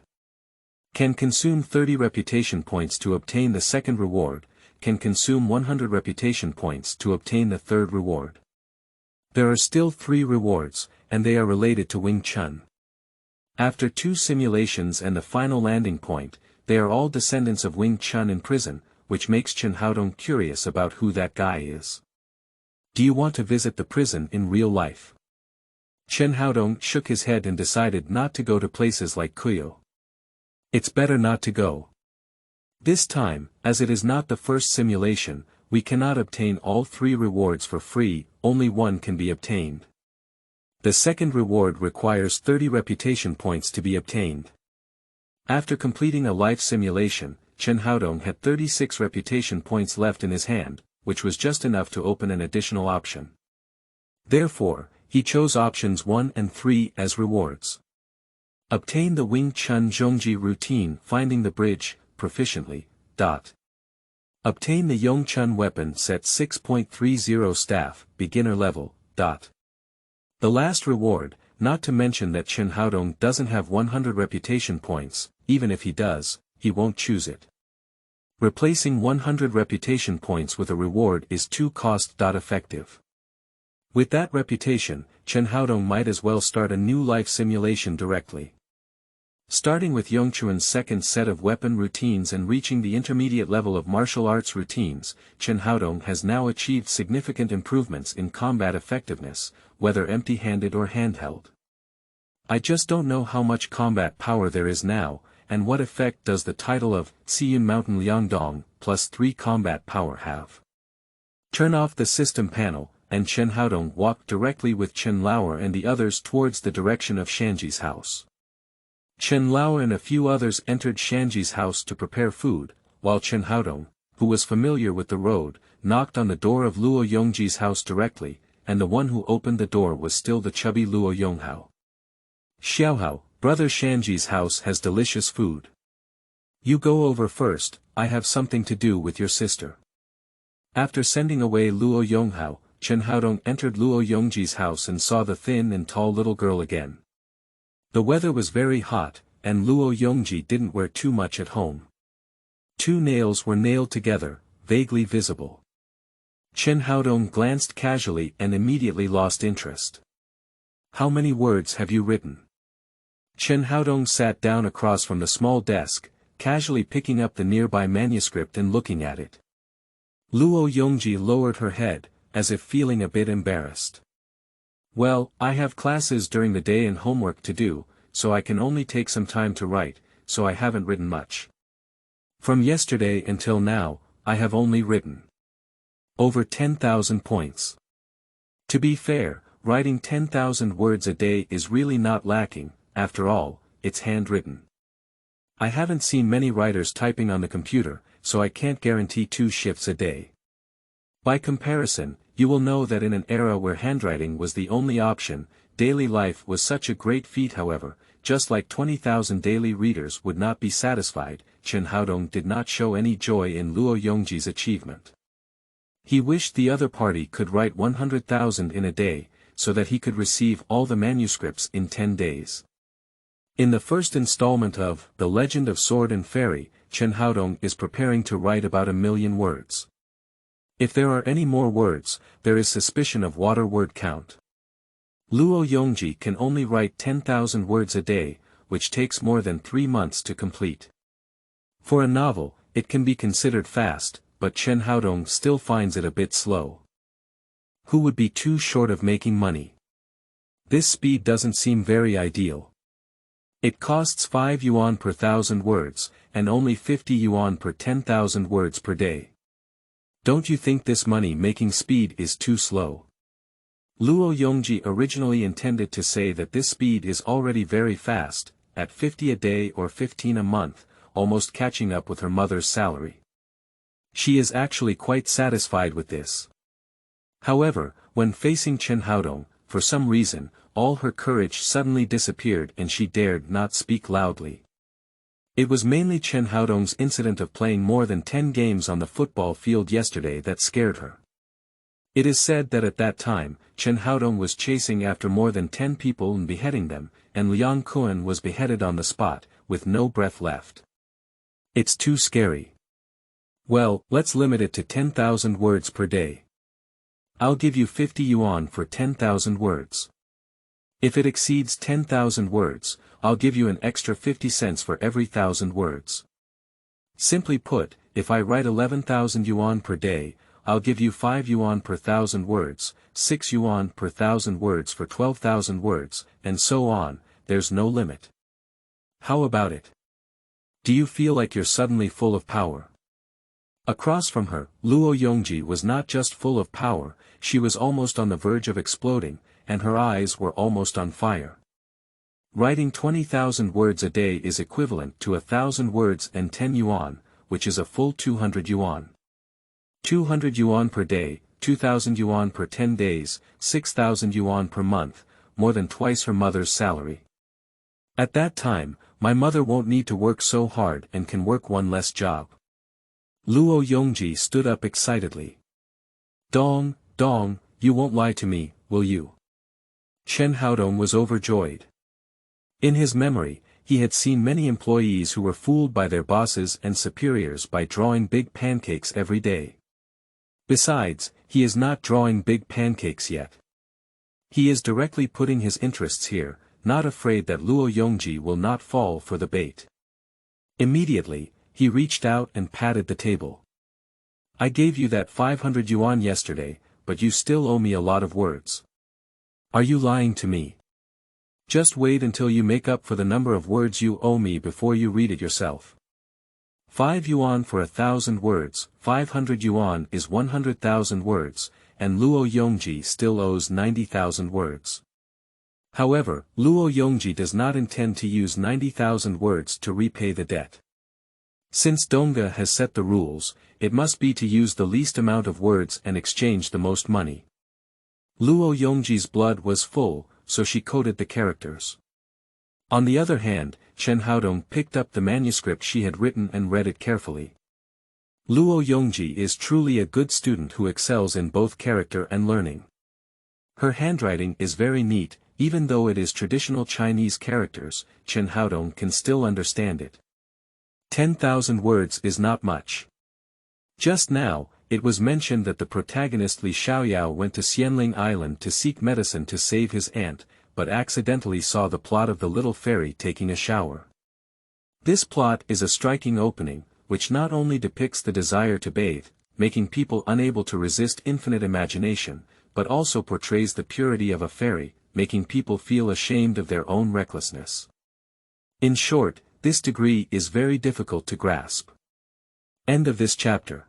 A: Can consume 30 reputation points to obtain the second reward, can consume 100 reputation points to obtain the third reward. There are still 3 rewards, and they are related to Wing Chun. After 2 simulations and the final landing point, they are all descendants of Wing Chun in prison, which makes Chen Haodong curious about who that guy is. Do you want to visit the prison in real life? Chen Haodong shook his head and decided not to go to places like Kuyo. It's better not to go. This time, as it is not the first simulation, we cannot obtain all 3 rewards for free, only one can be obtained. The second reward requires 30 reputation points to be obtained. After completing a life simulation, Chen Haodong had 36 reputation points left in his hand, which was just enough to open an additional option. Therefore, he chose options 1 and 3 as rewards. Obtain the Wing Chun Zhongji Routine Finding the Bridge, Proficiently. Obtain the Yong Chun Weapon Set 6.30 Staff, Beginner Level. The last reward, not to mention that Chen Haodong doesn't have 100 reputation points, even if he does, he won't choose it. Replacing 100 reputation points with a reward is too cost-effective. With that reputation, Chen Haodong might as well start a new life simulation directly. Starting with Yongchuan's second set of weapon routines and reaching the intermediate level of martial arts routines, Chen Haodong has now achieved significant improvements in combat effectiveness, whether empty-handed or handheld. I just don't know how much combat power there is now, and what effect does the title of Ciyun Mountain Liangdong plus 3 combat power have. Turn off the system panel, and Chen Haodong walked directly with Chen Lao'er and the others towards the direction of Shanji's house. Chen Lao'er and a few others entered Shanji's house to prepare food, while Chen Haodong, who was familiar with the road, knocked on the door of Luo Yongji's house directly, and the one who opened the door was still the chubby Luo Yonghao. Xiaohao, brother Shanji's house has delicious food. You go over first, I have something to do with your sister. After sending away Luo Yonghao, Chen Haodong entered Luo Yongji's house and saw the thin and tall little girl again. The weather was very hot, and Luo Yongji didn't wear too much at home. 2 nails were nailed together, vaguely visible. Chen Haodong glanced casually and immediately lost interest. How many words have you written? Chen Haodong sat down across from the small desk, casually picking up the nearby manuscript and looking at it. Luo Yongji lowered her head, as if feeling a bit embarrassed. Well, I have classes during the day and homework to do, so I can only take some time to write, so I haven't written much. From yesterday until now, I have only written over 10,000 points. To be fair, writing 10,000 words a day is really not lacking, after all, it's handwritten. I haven't seen many writers typing on the computer, so I can't guarantee 2 shifts a day. By comparison, you will know that in an era where handwriting was the only option, daily life was such a great feat. However, just like 20,000 daily readers would not be satisfied, Chen Haodong did not show any joy in Luo Yongji's achievement. He wished the other party could write 100,000 in a day, so that he could receive all the manuscripts in 10 days. In the first installment of The Legend of Sword and Fairy, Chen Haodong is preparing to write about 1,000,000 words. If there are any more words, there is suspicion of water word count. Luo Yongji can only write 10,000 words a day, which takes more than 3 months to complete. For a novel, it can be considered fast, but Chen Haodong still finds it a bit slow. Who would be too short of making money? This speed doesn't seem very ideal. It costs 5 yuan per 1,000 words, and only 50 yuan per 10,000 words per day. Don't you think this money-making speed is too slow? Luo Yongji originally intended to say that this speed is already very fast, at 50 a day or 15 a month, almost catching up with her mother's salary. She is actually quite satisfied with this. However, when facing Chen Haodong, for some reason, all her courage suddenly disappeared and she dared not speak loudly. It was mainly Chen Haodong's incident of playing more than 10 games on the football field yesterday that scared her. It is said that at that time, Chen Haodong was chasing after more than 10 people and beheading them, and Liang Kun was beheaded on the spot, with no breath left. It's too scary. Well, let's limit it to 10,000 words per day. I'll give you 50 yuan for 10,000 words. If it exceeds 10,000 words, I'll give you an extra 50 cents for every 1,000 words. Simply put, if I write 11,000 yuan per day, I'll give you 5 yuan per 1,000 words, 6 yuan per 1,000 words for 12,000 words, and so on. There's no limit. How about it? Do you feel like you're suddenly full of power? Across from her, Luo Yongji was not just full of power, she was almost on the verge of exploding, and her eyes were almost on fire. Writing 20,000 words a day is equivalent to 1,000 words and 10 yuan, which is a full 200 yuan. 200 yuan per day, 2,000 yuan per 10 days, 6,000 yuan per month, more than twice her mother's salary. At that time, my mother won't need to work so hard and can work one less job. Luo Yongji stood up excitedly. Dong, you won't lie to me, will you? Chen Haodong was overjoyed. In his memory, he had seen many employees who were fooled by their bosses and superiors by drawing big pancakes every day. Besides, he is not drawing big pancakes yet. He is directly putting his interests here, not afraid that Luo Yongji will not fall for the bait. Immediately, he reached out and patted the table. I gave you that 500 yuan yesterday, but you still owe me a lot of words. Are you lying to me? Just wait until you make up for the number of words you owe me before you read it yourself. 5 yuan for 1,000 words, 500 yuan is 100,000 words, and Luo Yongji still owes 90,000 words. However, Luo Yongji does not intend to use 90,000 words to repay the debt. Since Dongge has set the rules, it must be to use the least amount of words and exchange the most money. Luo Yongji's blood was full, so she coded the characters. On the other hand, Chen Haodong picked up the manuscript she had written and read it carefully. Luo Yongji is truly a good student who excels in both character and learning. Her handwriting is very neat, even though it is traditional Chinese characters, Chen Haodong can still understand it. 10,000 words is not much. Just now, it was mentioned that the protagonist Li Xiaoyao went to Xianling Island to seek medicine to save his aunt, but accidentally saw the plot of the little fairy taking a shower. This plot is a striking opening, which not only depicts the desire to bathe, making people unable to resist infinite imagination, but also portrays the purity of a fairy, making people feel ashamed of their own recklessness. In short, this degree is very difficult to grasp. End of this chapter.